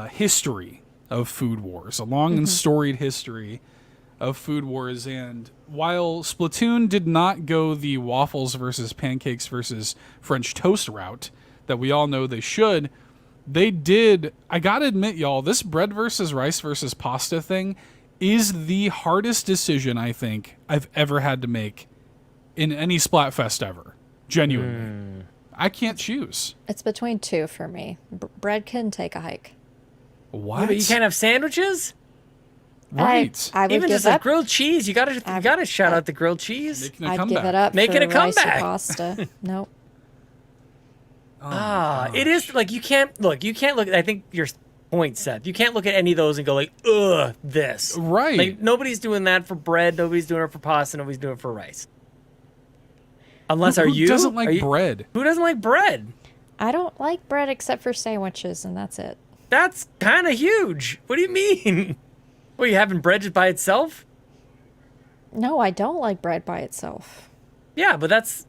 history of food wars, a long and storied history of food wars. And while Splatoon did not go the waffles versus pancakes versus French toast route that we all know they should, they did. I gotta admit, y'all, this bread versus rice versus pasta thing is the hardest decision I think I've ever had to make in any Splatfest ever. Genuinely. I can't choose. It's between two for me. Bread can take a hike. What? Yeah, but you can't have sandwiches? Right. I would Even give just like up. grilled cheese. You gotta shout out the grilled cheese. Making a I'd comeback. give it up. Making for a rice or comeback. pasta. Nope. Oh, It is like you can't look. I think point, Seth. You can't look at any of those and go like, ugh, this. Right. Like, nobody's doing that for bread. Nobody's doing it for pasta. Nobody's doing it for rice. Unless, Who doesn't like bread? Who doesn't like bread? I don't like bread except for sandwiches, and that's it. That's kind of huge. What do you mean? What, you having bread just by itself? No, I don't like bread by itself. Yeah, but that's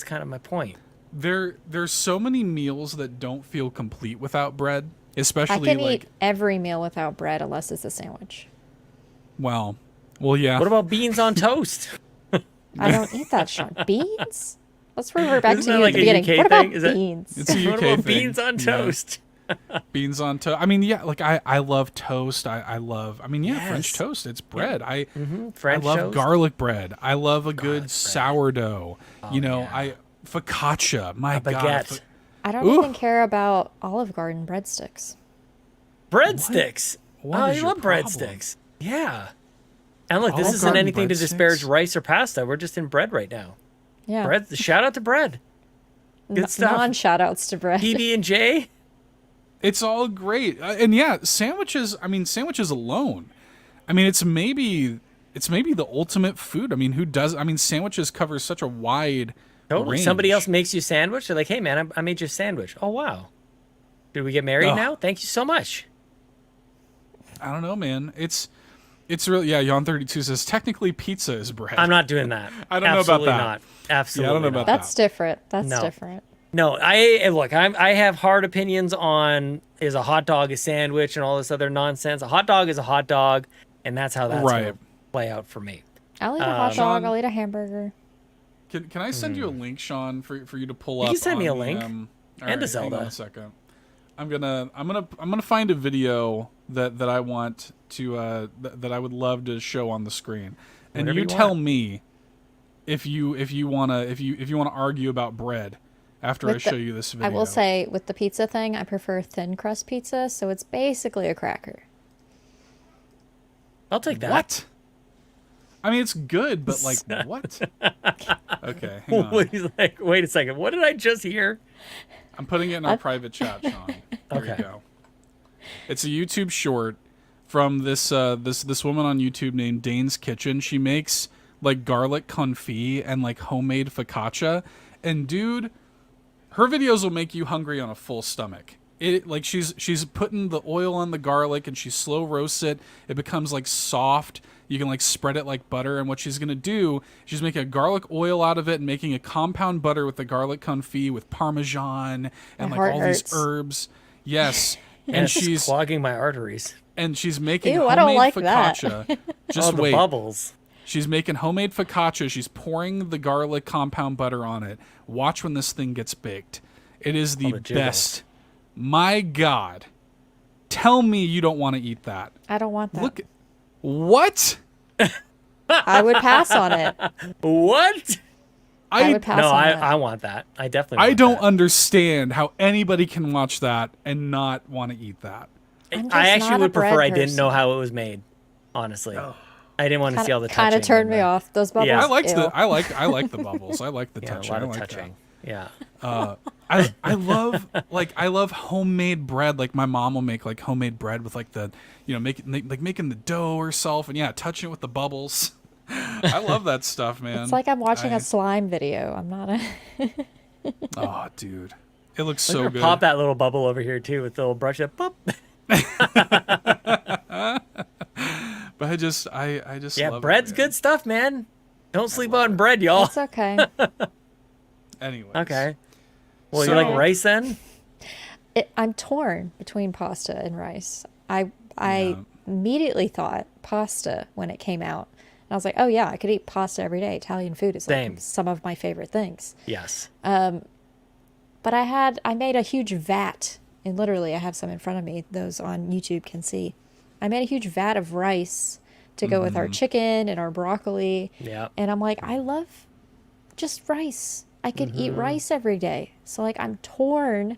kind of my point. There's so many meals that don't feel complete without bread, especially I can like eat every meal without bread unless it's a sandwich. well, yeah. What about beans on toast? I don't eat that, Sean. Beans? Let's revert back Isn't to that you like at the a beginning. UK What about thing? Is that- beans? It's a UK What about thing. beans on Yeah. toast? Beans on toast. I mean, yeah, like I love toast. I love. I mean, yeah, French Yes. toast. It's bread. French I love toast? garlic bread. I love a good bread. sourdough. You know, yeah. focaccia. My A God. baguette. I don't Ooh. even care about Olive Garden breadsticks. Breadsticks. What Oh, is you your love problem? breadsticks. Yeah. And look, this Olive isn't Garden anything to disparage breadsticks? rice or pasta. We're just in bread right now. Yeah. Bread. Shout out to bread. Good stuff. Non-shout-outs to bread. PB and J. It's all great, and yeah, sandwiches. I mean, sandwiches alone. I mean, it's maybe the ultimate food. I mean, who does? I mean, sandwiches cover such a wide Totally. range. Somebody else makes you a sandwich. They're like, hey, man, I made you a sandwich. Oh, wow. Did we get married Ugh. now? Thank you so much. I don't know, man. It's really, yeah. Yon32 says technically pizza is bread. I'm not doing that. I don't know about Absolutely that. Not. Absolutely Yeah, I don't know not. about that. That's different. That's No. different. No, I have hard opinions on is a hot dog a sandwich and all this other nonsense. A hot dog is a hot dog, and that's how that's Right. going to play out for me. I'll eat a hot Sean- dog. I'll eat a hamburger. Can I send you a link, Sean, for you to pull You up? can send me on a link. all And a right, Zelda. Hang on a second. I'm gonna find a video that I want to that I would love to show on the screen, and Whatever you you tell want. me if you wanna argue about bread after I With show the- you this video. I will say, with the pizza thing, I prefer thin crust pizza, so it's basically a cracker. I'll take that. What? I mean, it's good, but like what? Okay, hang on. He's like, wait a second. What did I just hear? I'm putting it in our private chat, Sean. There Okay. you go. It's a YouTube short from this this woman on YouTube named Dane's Kitchen. She makes like garlic confit and like homemade focaccia. And dude, her videos will make you hungry on a full stomach. It like she's putting the oil on the garlic and she slow roasts it. It becomes like soft. You can like spread it like butter. And what she's gonna do, she's making a garlic oil out of it and making a compound butter with the garlic confit with Parmesan and My like all heart these hurts. herbs. Yes. And And it's she's clogging my arteries. making Ew, homemade I don't like that. focaccia. Just Oh, the wait. bubbles. She's making homemade focaccia. She's pouring the garlic compound butter on it. Watch when this thing gets baked. It is the the jiggles. best. My God. Tell me you don't want to eat that. I don't want that. Look. What? I would pass on it. What? I would pass No, on it. I want that. I definitely I want don't that. understand how anybody can watch that and not want to eat that. I'm just I actually not a would prefer bread I didn't know person. how it was made. Honestly. I didn't want to see all the touching. Kind of turned me and the- off. Those bubbles. Yeah. I liked ew. I like the bubbles. I like the Yeah, touching. a lot I of like touching. Yeah. that. I love homemade bread. Like my mom will make like homemade bread with like the making the dough herself and yeah, touching it with the bubbles. I love that stuff, man. It's like I'm watching a slime video. I'm not a. Oh, dude, it looks I'm so gonna good. pop that little bubble over here too with the little brush up. Pop. But I just Yeah, love bread's it, man. good stuff, man. Don't sleep on bread, y'all. It's okay. Anyways, Okay. Well, So- you like rice then? I'm torn between pasta and rice. I Yeah. immediately thought pasta when it came out. And I was like, oh yeah, I could eat pasta every day. Italian food is Same. like some of my favorite things. Yes. But I made a huge vat, and literally I have some in front of me. Those on YouTube can see. I made a huge vat of rice to go with our chicken and our broccoli. Yeah. And I'm like, I love just rice. I could eat rice every day. So like I'm torn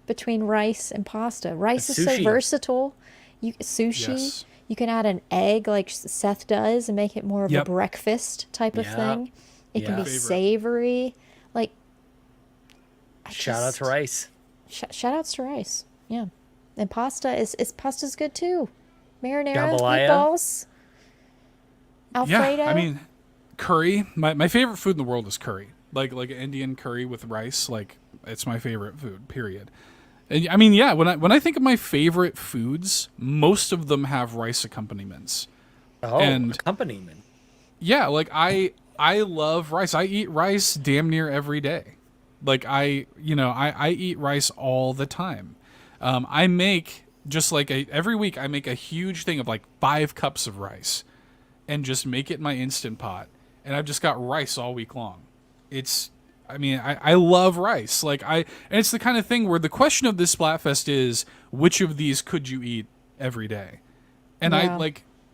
between rice and pasta. Rice is so Sushi. versatile. Sushi. Yes. You can add an egg like Seth does and make it more of Yep. a breakfast type of Yeah. thing. It can Yeah. be Favorite. savory. Like Shout out to rice. Shout outs to rice. Yeah. And pasta's good too. Marinara, Jambalaya. meatballs, Alfredo. Yeah, I mean, curry. My favorite food in the world is curry. Like Indian curry with rice. Like, it's my favorite food. Period. And I mean, yeah. When I think of my favorite foods, most of them have rice accompaniments. Oh, and accompaniment. Yeah, like I love rice. I eat rice damn near every day. Like I eat rice all the time. I make just like every week I make a huge thing of like 5 cups of rice and just make it in my Instant Pot. And I've just got rice all week long. I love rice. And it's the kind of thing where the question of this Splatfest is, which of these could you eat every day? And Yeah.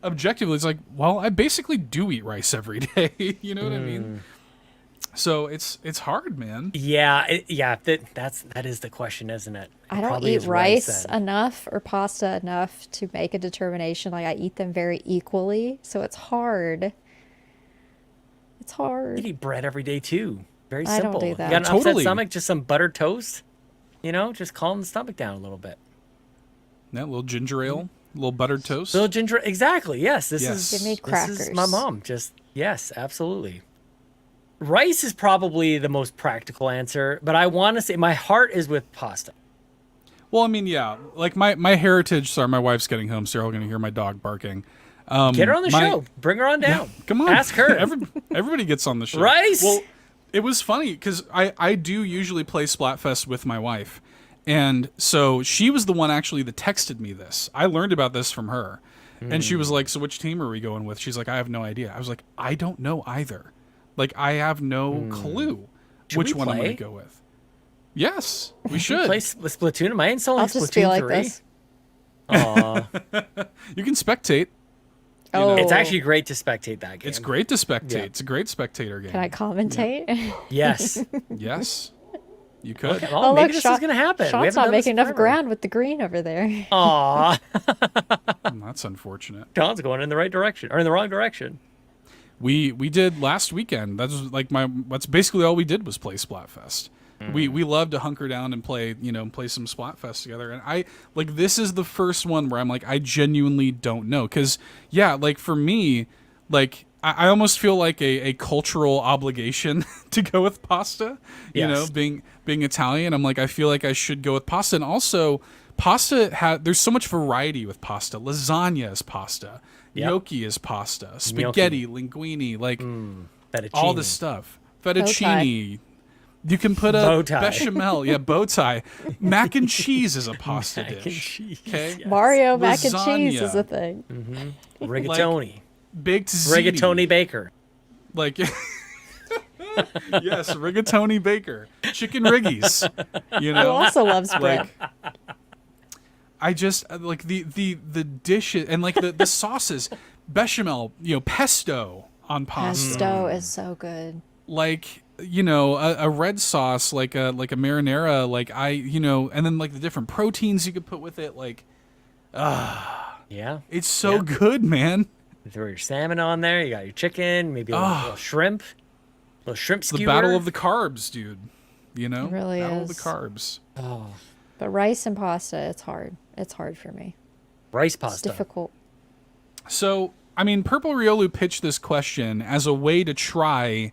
Objectively, it's like, well, I basically do eat rice every day. You know what I mean? So it's hard, man. Yeah, that is the question, isn't it? I don't Probably eat is rice then. enough or pasta enough to make a determination. Like, I eat them very equally, so it's hard. It's You hard. eat bread every day too. Very I don't simple. do You that. got an upset Totally. stomach, just some buttered toast. Just calm the stomach down a little bit. That little ginger ale, a little buttered toast. Little ginger, exactly. Yes, this Yes. is Give me This is my crackers. mom. Yes, absolutely. Rice is probably the most practical answer, but I want to say my heart is with pasta. Well, I mean, yeah. Like my heritage. Sorry, my wife's getting home, so you're all gonna hear my dog barking. Get her on the show. Bring her on down. Come on, Ask her. Everybody gets on the show. Rice. Well, it was funny because I do usually play Splatfest with my wife, and so she was the one actually that texted me this. I learned about this from her, and she was like, "So which team are we going with?" She's like, "I have no idea." I was like, "I don't know either. Like, I have no clue Should which we one I'm play? going to go with." Yes, we Should we should. play Splatoon? Am I installing I'll Splatoon just be like 3? this. Aw. You can spectate. Oh, It's actually great to spectate that game. It's great to spectate. Yeah. It's a great spectator game. Can I commentate? Yes. Yes, you could. Okay, well, maybe this is going to happen. We Sean's haven't not done this making enough forever. ground with the green over there. Aw. That's unfortunate. John's going in the right direction, or in the wrong direction. We did last weekend. That's basically all we did was play Splatfest. We love to hunker down and play some Splatfest together. And this is the first one where I'm like, I genuinely don't know. Cause yeah, like for me, like I almost feel like a cultural obligation to go with pasta, Yes. being Italian. I'm like, I feel like I should go with pasta. And also pasta there's so much variety with pasta. Lasagna is pasta. Yep. Gnocchi is pasta. Spaghetti, linguine, like Fettuccine. all this stuff. Fettuccine. You can put a Bow tie. bechamel, bow tie. Mac and cheese is a pasta Mac and dish. cheese, Okay, yes. Mario mac and cheese Lasagna. is a thing. Rigatoni. baked ziti. Rigatoni baker. Like yes, rigatoni baker, chicken riggies. Who also loves bread. Like I just like the dishes and like the sauces, bechamel, pesto on pasta. Pesto is so good. Like a red sauce, like a marinara, and then like the different proteins you could put with it, like Yeah. it's so good, man. You throw your salmon on there. You got your chicken, maybe a little shrimp. Little shrimp skewer. The battle of the carbs, dude. It really battle of is. the carbs. Oh, But rice and pasta, it's hard. It's hard for me. rice It's pasta. difficult. So, I mean, Purple Riolu pitched this question as a way to try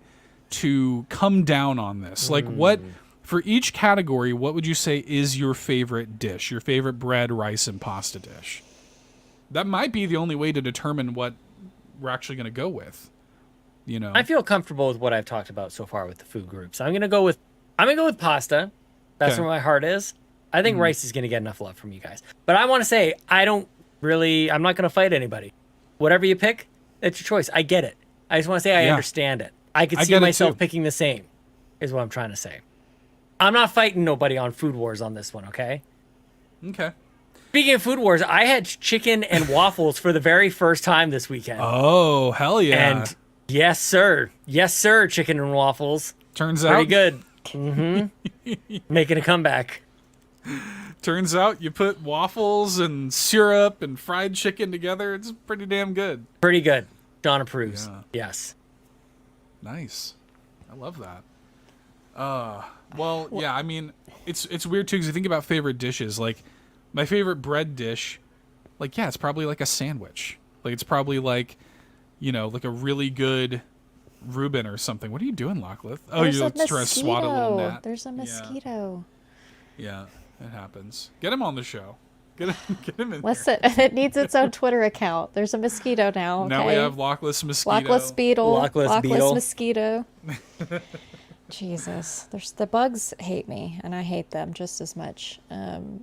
to come down on this. Like, what, for each category, what would you say is your favorite dish, your favorite bread, rice, and pasta dish? That might be the only way to determine what we're actually going to go with. I feel comfortable with what I've talked about so far with the food groups. I'm gonna go with pasta. That's Okay. where my heart is. I think rice is gonna get enough love from you guys. But I want to say I'm not gonna fight anybody. Whatever you pick, it's your choice. I get it. I just want to say I Yeah. understand it. I could I see get it myself too. picking the same. Is what I'm trying to say. I'm not fighting nobody on Food Wars on this one. Okay. Okay. Speaking of Food Wars, I had chicken and waffles for the very first time this weekend. Oh, hell yeah. And yes, sir. Yes, sir. Chicken and waffles. Turns Pretty out, good. Mm-hmm. Making a comeback. Turns out you put waffles and syrup and fried chicken together. It's pretty damn good. Pretty good. John approves. Yeah. Yes. Nice. I love that. Well, yeah, I mean, it's weird too because you think about favorite dishes. Like, My favorite bread dish, like, yeah, it's probably like a sandwich. Like, it's probably like, like a really good Reuben or something. What are you doing, Lachlan? Oh, you're trying to swat a little gnat. There's a mosquito. Yeah, it happens. Get him on the show. Get him in Listen, it needs its own Twitter account. There's a mosquito now. Okay? Now we have Lockless Mosquito. Lockless Beetle. Lockless Beetle. Mosquito. Jesus. The bugs hate me, and I hate them just as much.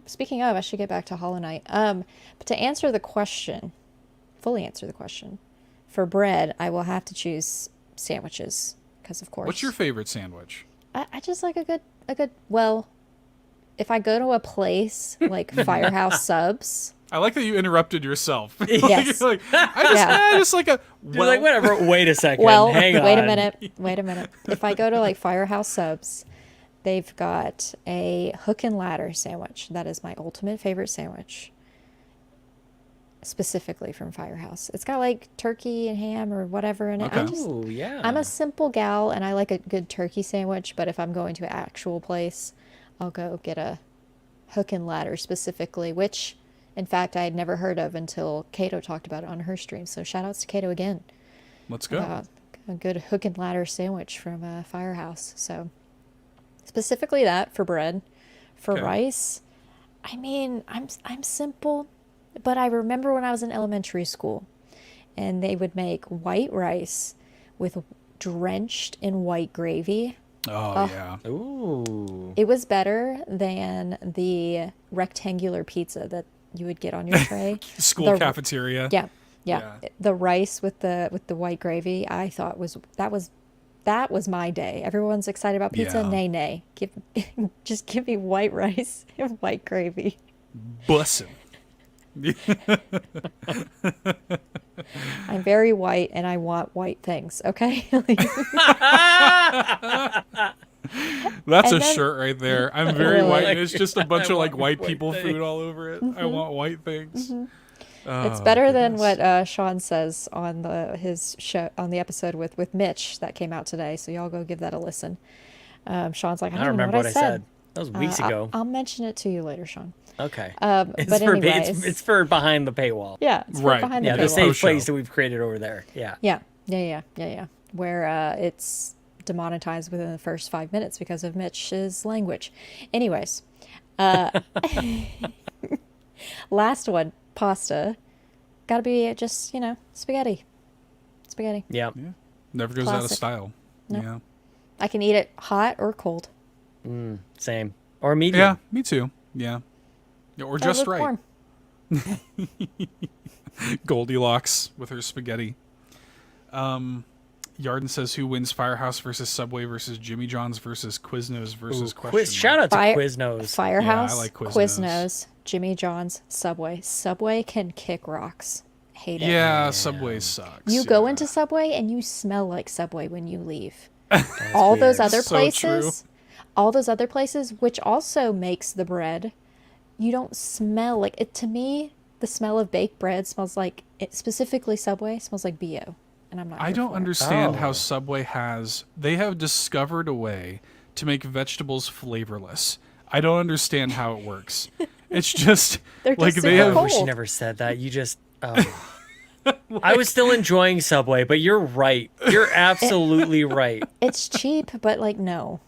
Speaking of, I should get back to Hollow Knight. But to answer the question, fully answer the question, for bread, I will have to choose sandwiches, because of course. What's your favorite sandwich? I just like a good, well, if I go to a place like Firehouse Subs. I like that you interrupted yourself. Yes. Like, I just like a. Well, you're like, whatever. Wait a second. Well, hang on. wait a minute. If I go to like Firehouse Subs, they've got a hook and ladder sandwich. That is my ultimate favorite sandwich. Specifically from Firehouse. It's got like turkey and ham or whatever in it. Okay. Oh, yeah. I'm a simple gal and I like a good turkey sandwich, but if I'm going to an actual place, I'll go get a hook and ladder specifically, which in fact I had never heard of until Kato talked about it on her stream. So shout outs to Kato again. Let's go. A good hook and ladder sandwich from Firehouse. So specifically that for bread. For rice, I mean, I'm simple, but I remember when I was in elementary school and they would make white rice with drenched in white gravy. Oh, yeah. Ooh. It was better than the rectangular pizza that you would get on your tray. School cafeteria. Yeah. The rice with the white gravy, I thought that was my day. Everyone's excited about pizza. Yeah. Nay. Just give me white rice and white gravy. Bussin'. I'm very white and I want white things, okay? That's a shirt right there. I'm very Really? white and it's just a bunch I of like want white white people things. food all over it. I want white things. It's better than what Sean says on his show on the episode with Mitch that came out today. So y'all go give that a listen. Sean's like, I don't remember what I said. That was weeks ago. I'll mention it to you later, Sean. Okay. But anyways, It's for behind the paywall. yeah, it's Right. behind Yeah, the the paywall. safe Post-show. place that we've created over there. Yeah. Yeah. Where it's demonetized within the first 5 minutes because of Mitch's language. Anyways, last one, pasta. Gotta be just, spaghetti. Yeah. Never goes out of Classic. style. No. Yeah. I can eat it hot or cold. Same. Or medium. Yeah, me too. Yeah. Or just with right. corn. Goldilocks with her spaghetti. Yarden says, who wins Firehouse versus Subway versus Jimmy John's versus Quiznos versus Quiz. question Shout mark? out to Quiznos. Firehouse, Yeah, I like Quiznos. Quiznos, Jimmy John's, Subway. Subway can kick rocks. Hate it. Yeah, Subway sucks. You go yeah. into Subway and you smell like Subway when you leave. All those other So places, which also makes the bread, you don't smell like it. To me, the smell of baked bread smells like specifically Subway smells like BO, and I'm not. I here don't for it. understand how Oh. Subway they have discovered a way to make vegetables flavorless. I don't understand how it works. It's just They're like just they super have I wish you cold. never said that. You just. I was still enjoying Subway, but you're right. You're absolutely right. It's cheap, but like no.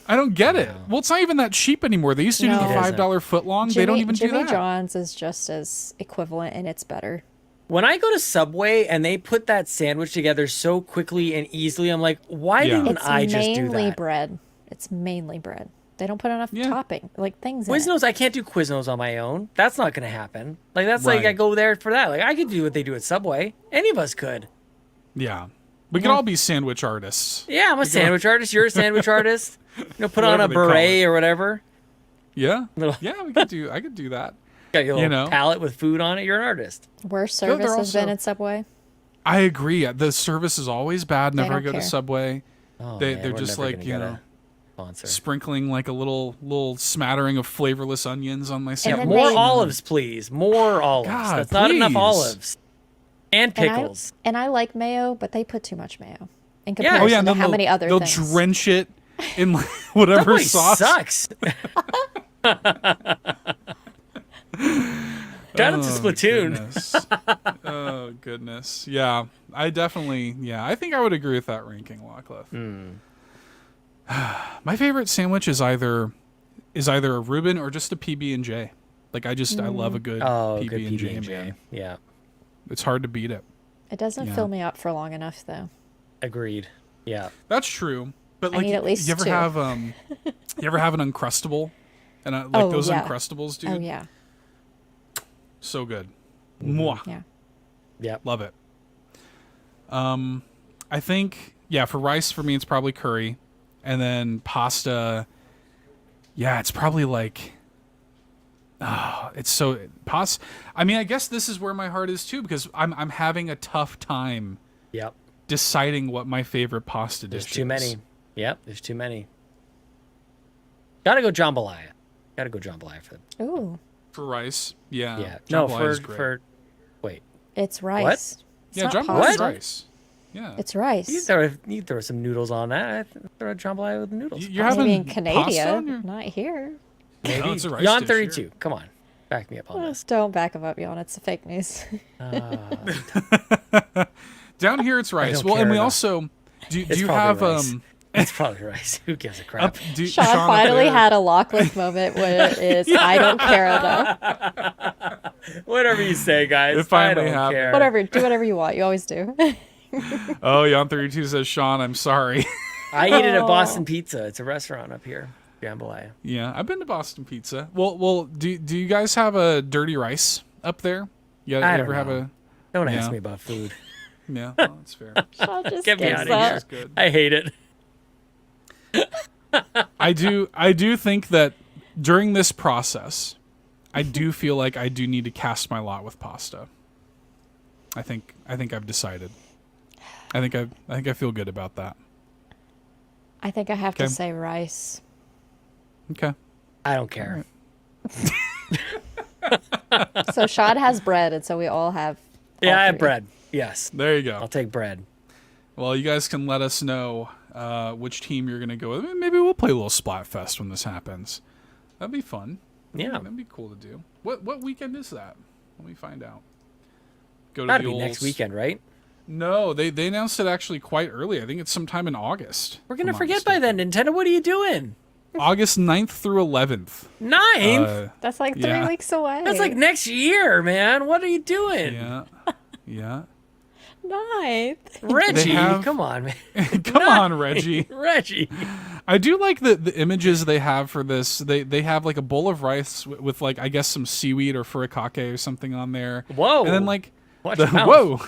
I don't get it. Well, it's not even that cheap anymore. They used to No. do the It isn't. $5 foot long. They don't even Jimmy do that. John's is just as equivalent, and it's better. When I go to Subway and they put that sandwich together so quickly and easily, I'm like, why Yeah. didn't It's I just do mainly that? bread. It's mainly bread. They don't put enough Yeah. topping, like things in it. Quiznos, I can't do Quiznos on my own. That's not going to happen. Like, that's like Right. I go there for that. Like, I could do what they do at Subway. Any of us could. Yeah. We could all be sandwich artists. Yeah, I'm a sandwich artist. You're a sandwich artist. Put on a Whatever they call beret it. or whatever. Yeah. Little- Yeah, I could do that. Got your little know. palette with food on it. You're an artist. Worst service they're has been also- at Subway. I agree. The service is always bad. Never don't go to care. Subway. Oh, They're man, we're just never like, gonna you get know, a sponsor. sprinkling like a little smattering of flavorless onions on my then sandwich. More they- olives, please. More olives. God, That's not enough please. olives. And And pickles. I like mayo, but they put too much mayo in Yeah. comparison Oh yeah, and to then how many other they'll things. drench it in like whatever Subway sauce. sucks. Shout out to Splatoon. Goodness. Oh, goodness. Yeah, I think I would agree with that ranking, Wycliffe. My favorite sandwich is either a Reuben or just a PB&J. Like, I love a good PB&J, man. Yeah. It's hard to beat it. It doesn't fill me up for long enough, though. Agreed. Yeah. That's true. But I like, need at least you ever two. have you ever have an Uncrustable? And those yeah. Uncrustables, dude. Oh yeah. So good. Mwah. Yeah. Yeah. Love it. I think for rice for me it's probably curry, and then pasta. Yeah, it's probably like. It's so I mean, I guess this is where my heart is too, because I'm having a tough time. Yep. Deciding what my favorite pasta dish is. There's too many. Yep. There's too many. Gotta go jambalaya. For Ooh. For rice. Yeah. Yeah. No, Jambalaya is great. for wait. It's rice. What? It's Yeah, not jambalaya is pasta. rice. Yeah. It's rice. You throw some noodles on that. Throw a jambalaya with noodles. You're Maybe having in Canada, pasta on your... not here. Maybe. No, it's a rice Yon dish 32. here. Come on. Back me up on this. Just don't back him up, Jan. It's fake news. Down here it's rice. don't Well, and care we enough. also do It's you probably have rice. It's probably rice. Who gives a crap? Sean up finally there- had a Lachlan moment where it is, I don't care enough. Whatever you say, guys. It finally I don't happened. care. Whatever, do whatever you want. You always do. Oh, Yon 32 says, Sean, I'm sorry. I eat it at Boston Pizza. It's a restaurant up here. Jambalaya. Yeah, I've been to Boston Pizza. Well, do you guys have a dirty rice up there? Yeah, I you don't ever have know. a Don't Yeah. ask me about food. Yeah, well, that's fair. Sean just Get me gives out of here. up. That's good. I hate it. I do think that during this process, I do feel like I do need to cast my lot with pasta. I think I've decided. I think I feel good about that. I think I have Okay. to say rice. Okay. I don't care. So Sean has bread, and so we all have. Yeah, all I have three. bread. Yes. There you I'll go. take bread. Well, you guys can let us know which team you're gonna go with. Maybe we'll play a little Splatfest when this happens. That'd be fun. Yeah. That'd be cool to do. What weekend is that? Let me find out. Go to Gotta the be old next weekend, right? No, they announced it actually quite early. I think it's sometime in August. We're gonna if I'm not forget by then, Nintendo. What are you doing? August 9th through 11th. 9th? That's like 3 Yeah. weeks away. That's like next year, man. What are you doing? Yeah. Yeah. 9th. Reggie, have- come on, man. Come on, Reggie. Reggie. I do like the images they have for this. They have like a bowl of rice with like, I guess, some seaweed or furikake or something on there. Whoa. And then like Watch the your mouth. whoa.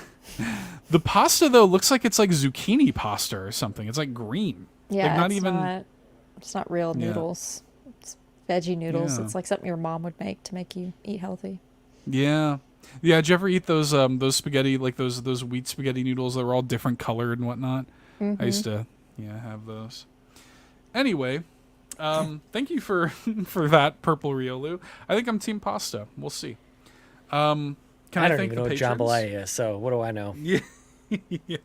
The pasta though looks like it's like zucchini pasta or something. It's like green. Yeah, like, not it's even It's not real Yeah. noodles. It's veggie noodles. Yeah. It's like something your mom would make to make you eat healthy. Yeah. Yeah, did you ever eat those spaghetti, like those wheat spaghetti noodles that were all different colored and whatnot? I used to have those. Anyway, thank you for for that, Purple Riolu. I think I'm team pasta. We'll see. Can I, don't thank even the know what patrons? jambalaya is, so what do I know? Yeah. Yeah.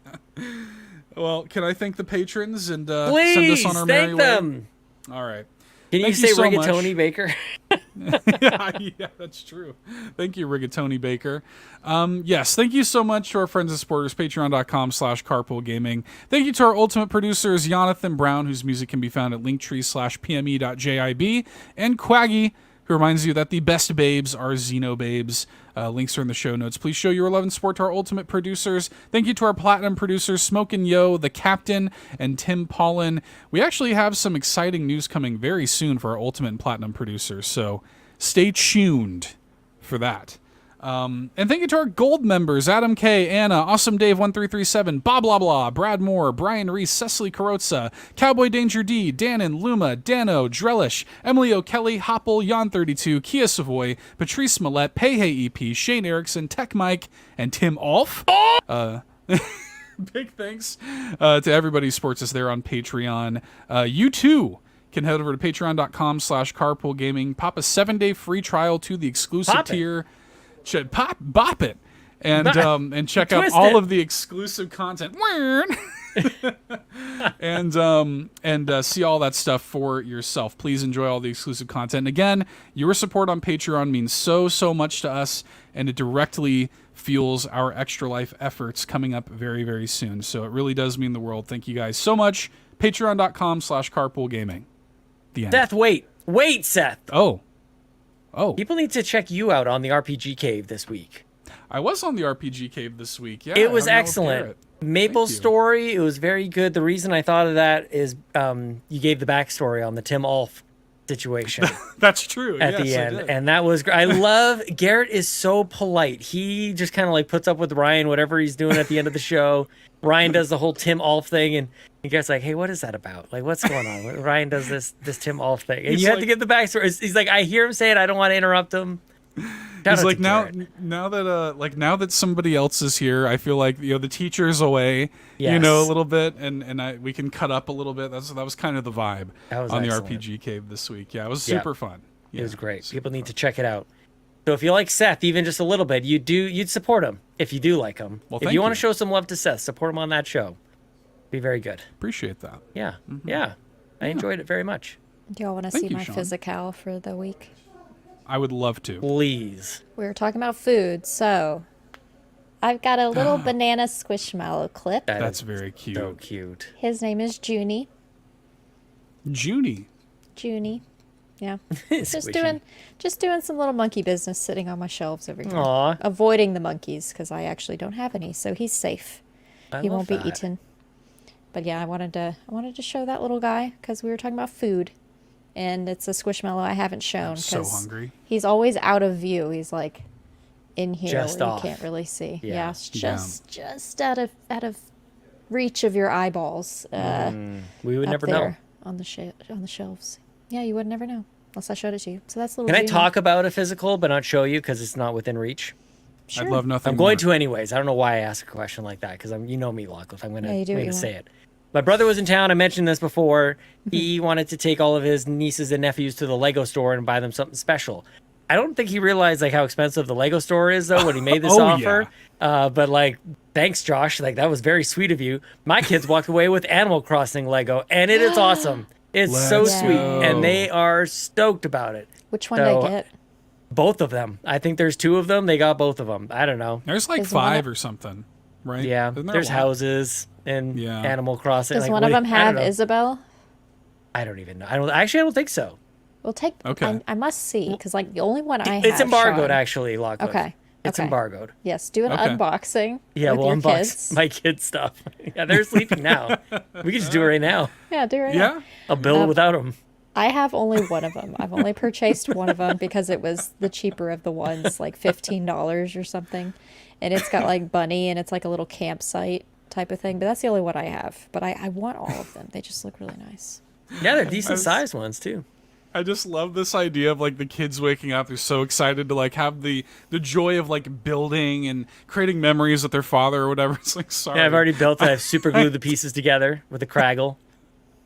Well, can I thank the patrons and Please, send us on our merry thank way? them. All right. Can you Thank say you so rigatoni, much. Baker? Yeah, that's true. Thank you, Rigatoni Baker. Yes, thank you so much to our friends and supporters, patreon.com/carpool gaming. Thank you to our ultimate producers, Jonathan Brown, whose music can be found at linktree/pme.jib, and Cwaggy, who reminds you that the best babes are Xenobabes. Links are in the show notes. Please show your love and support to our ultimate producers. Thank you to our platinum producers, Smokin Joe, the Captain, and Tim Paullin. We actually have some exciting news coming very soon for our ultimate and platinum producers, so stay tuned for that. And thank you to our gold members, Adam K, Anna, Awesome Dave 1337, BobLoblaw, Brad Moore, Brian Reese, Cecily Carrozza, CowboyDangerD, Dannohh, Luma, Dannohh, Drellesh, Emily O'Kelly, Hoppel, Yon 32, Kia Savoy, Patrice Mallette, Peje EP, Shane Erickson, Tech Mike, and Tim Aulph. Big thanks to everybody who supports us there on Patreon. You too can head over to patreon.com/carpoolgaming, pop a 7-day free trial to the exclusive Pop it. tier. Bop it, and check out Twist all it. of the exclusive content. and see all that stuff for yourself. Please enjoy all the exclusive content. And again, your support on Patreon means so much to us, and it directly fuels our Extra Life efforts coming up very, very soon. So it really does mean the world. Thank you guys so much. Patreon.com/carpoolgaming. The end. Seth, wait, Seth. Oh. People need to check you out on the RPG Cave this week. I was on the RPG Cave this week. Yeah, it was excellent. Maple's story, it was very good. The reason I thought of that is you gave the backstory on the Tim Aulph situation. That's true. At the end. And that was great. I love, Garrett is so polite. He just kind of like puts up with Ryan, whatever he's doing at the end of the show. Ryan does the whole Tim Aulph thing, and Garrett's like, hey, what is that about? Like, what's going on? Ryan does this Tim Aulph thing. And you have to give the backstory. He's like, I hear him say it. I don't want to interrupt him. He's like, now that somebody else is here, I feel like, the teacher's away, a little bit, and we can cut up a little bit. That was kind of the vibe on excellent. The RPG Cave this week. Yeah, it was super fun. Yeah, it was great. People need to check it out. So if you like Seth, even just a little bit, you'd support him if you do like him. Well, if you want to show some love to Seth, support him on that show. Be very good. Appreciate that. Yeah, yeah. I enjoyed it very much. Do y'all want to see my physical for the week? I would love to. Please. We were talking about food, so I've got a little banana squishmallow clip. That's very cute. So cute. His name is Junie. Junie. Yeah. just doing some little monkey business sitting on my shelves over here. Aww. Avoiding the monkeys because I actually don't have any, so he's safe. He won't be eaten. But yeah, I wanted to show that little guy because we were talking about food. And it's a squishmallow I haven't shown. I'm so hungry. He's always out of view. He's like in here just where off. you can't really see. Yeah, it's just out of reach of your eyeballs. We would never know on the shelves. Yeah, you would never know unless I showed it to you. So that's a little. Can I talk about a physical but not show you because it's not within reach? Sure. I'd love nothing. I'm going to anyways. I don't know why I asked a question like that because you know me, Lachlan. I'm going to say it. My brother was in town. I mentioned this before. He wanted to take all of his nieces and nephews to the Lego store and buy them something special. I don't think he realized like how expensive the Lego store is though when he made this offer. Yeah. But like, thanks, Josh. Like that was very sweet of you. My kids walked away with Animal Crossing Lego, and it is awesome. It's so sweet, and they are stoked about it. Which one did I get? Both of them. I think there's 2 of them. They got both of them. I don't know. There's like 5 or something, right? Yeah. There's houses and Animal Crossing. Does one of them have Isabel? I don't even know. I don't think so. We'll take. Okay. I must see because like the only one I have. It's embargoed actually, Lachlan. Okay. It's embargoed. Yes. Do an unboxing. Yeah, we'll unbox my kids' stuff. Yeah, they're sleeping now. We can just do it right now. Yeah, do it right now. I'll build without them. I have only one of them. I've only purchased one of them because it was the cheaper of the ones, like $15 or something. And it's got like bunny and it's like a little campsite type of thing. But that's the only one I have. But I want all of them. They just look really nice. Yeah, they're decent sized ones too. I just love this idea of like the kids waking up. They're so excited to like have the joy of like building and creating memories with their father or whatever. It's like, sorry. Yeah, I've already built it. I've super glued the pieces together with a Craggle.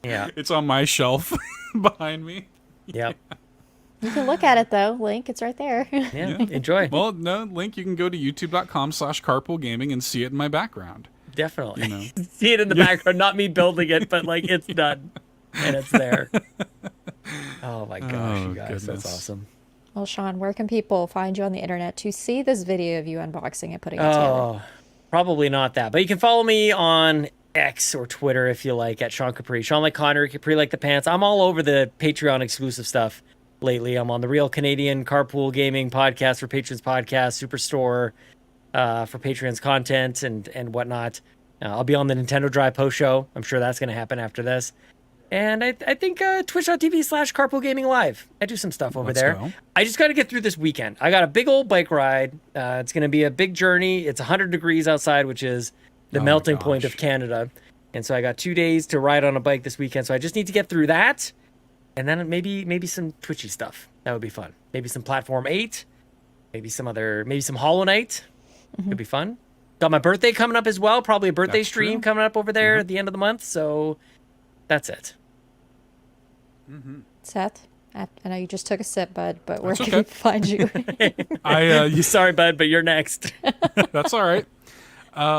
Yeah. It's on my shelf behind me. Yep. You can look at it though, Link. It's right there. Yeah, enjoy. Well, no, Link, you can go to youtube.com/carpoolgaming and see it in my background. Definitely. You know? See it in the background, not me building it, but like it's done. And it's there. Oh my gosh, you guys, goodness. That's awesome. Well, Sean, where can people find you on the internet to see this video of you unboxing and putting it together? Probably not that. But you can follow me on X or Twitter if you like at Sean Capri. Sean like Connor, Capri like the pants. I'm all over the Patreon exclusive stuff lately. I'm on the Real Canadian Carpool Gaming podcast for Patrons podcast, Superstore for Patrons content and whatnot. I'll be on the Nintendo Drive post show. I'm sure that's going to happen after this. And I think twitch.tv/Carpool Gaming Live. I do some stuff over there. Go. I just got to get through this weekend. I got a big old bike ride. It's going to be a big journey. It's 100 degrees outside, which is the melting point of Canada. And so I got 2 days to ride on a bike this weekend. So I just need to get through that. And then maybe some Twitchy stuff. That would be fun. Maybe some Platform 8. Maybe some Hollow Knight. Could be fun. Got my birthday coming up as well. Probably a birthday stream coming up over there at the end of the month. So that's it. Seth, I know you just took a sip, bud, but where can we find you? Sorry, bud, but you're next. That's all right.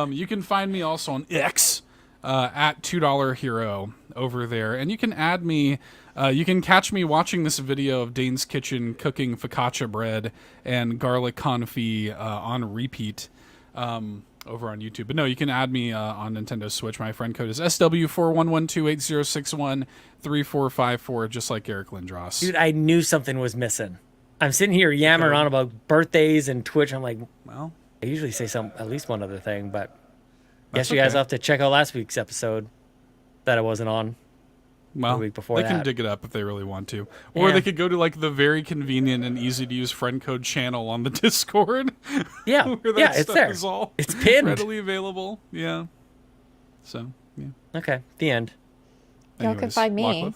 You can find me also on X, at $2 Hero over there. And you can add me. You can catch me watching this video of Dane's Kitchen cooking focaccia bread and garlic confit on repeat over on YouTube. But no, you can add me on Nintendo Switch. My friend code is SW411280613454, just like Eric Lindros. Dude, I knew something was missing. I'm sitting here yammering on about birthdays and Twitch. I'm like, well, I usually say at least one other thing, but guess you guys have to check out last week's episode that I wasn't on. Well, the week before they can dig it up if they really want to. Or they could go to like the very convenient and easy to use friend code channel on the Discord. Yeah. Where that it's stuff there. Is all it's pinned. Readily available. Yeah. So, yeah. Okay. The end. Y'all can find me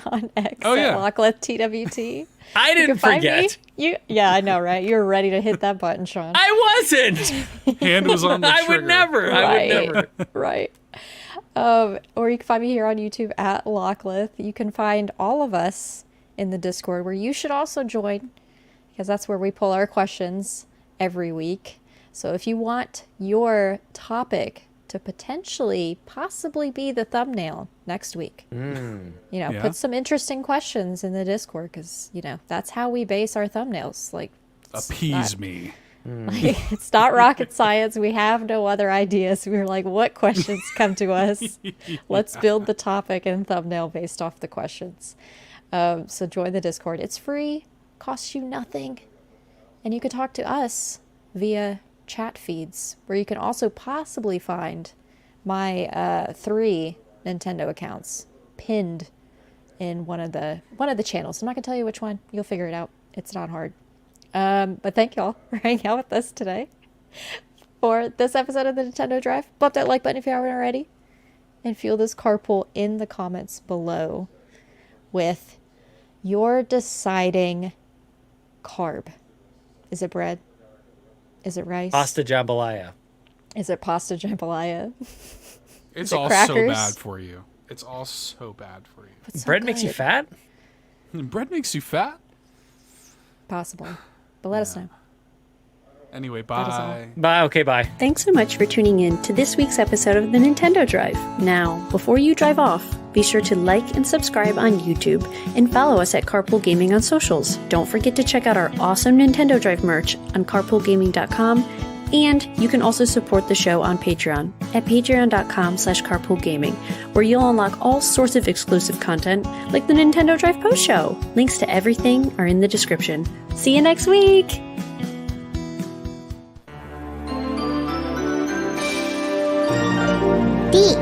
on X at Lockleth TWT. I didn't forget. Yeah, I know, right? You were ready to hit that button, Sean. I wasn't. Hand was on the trigger. I would never. Right. Or you can find me here on YouTube at Lockleth. You can find all of us in the Discord, where you should also join, because that's where we pull our questions every week. So if you want your topic to possibly be the thumbnail next week, put some interesting questions in the Discord, because, that's how we base our thumbnails. Like, appease me. Like, it's not rocket science. We have no other ideas. We were like, what questions come to us? Let's build the topic and thumbnail based off the questions. So join the Discord. It's free, costs you nothing. And you can talk to us via chat feeds, where you can also possibly find my 3 Nintendo accounts pinned in one of the channels. I'm not gonna tell you which one. You'll figure it out. It's not hard. But thank y'all for hanging out with us today for this episode of the Nintendo Drive. Bump that like button if you haven't already, and fuel this carpool in the comments below with your deciding carb. Is it bread? Is it rice? Pasta jambalaya. Is it pasta jambalaya? It's all so bad for you. It's all so bad for you. So bread makes you fat? Bread makes you fat? Possibly. But let us know. Anyway, bye. Bye. Okay, bye. Thanks so much for tuning in to this week's episode of the Nintendo Drive. Now, before you drive off, be sure to like and subscribe on YouTube and follow us at Carpool Gaming on socials. Don't forget to check out our awesome Nintendo Drive merch on carpoolgaming.com, and you can also support the show on Patreon at patreon.com/carpoolgaming, where you'll unlock all sorts of exclusive content like the Nintendo Drive post show. Links to everything are in the description. See you next week! Beak.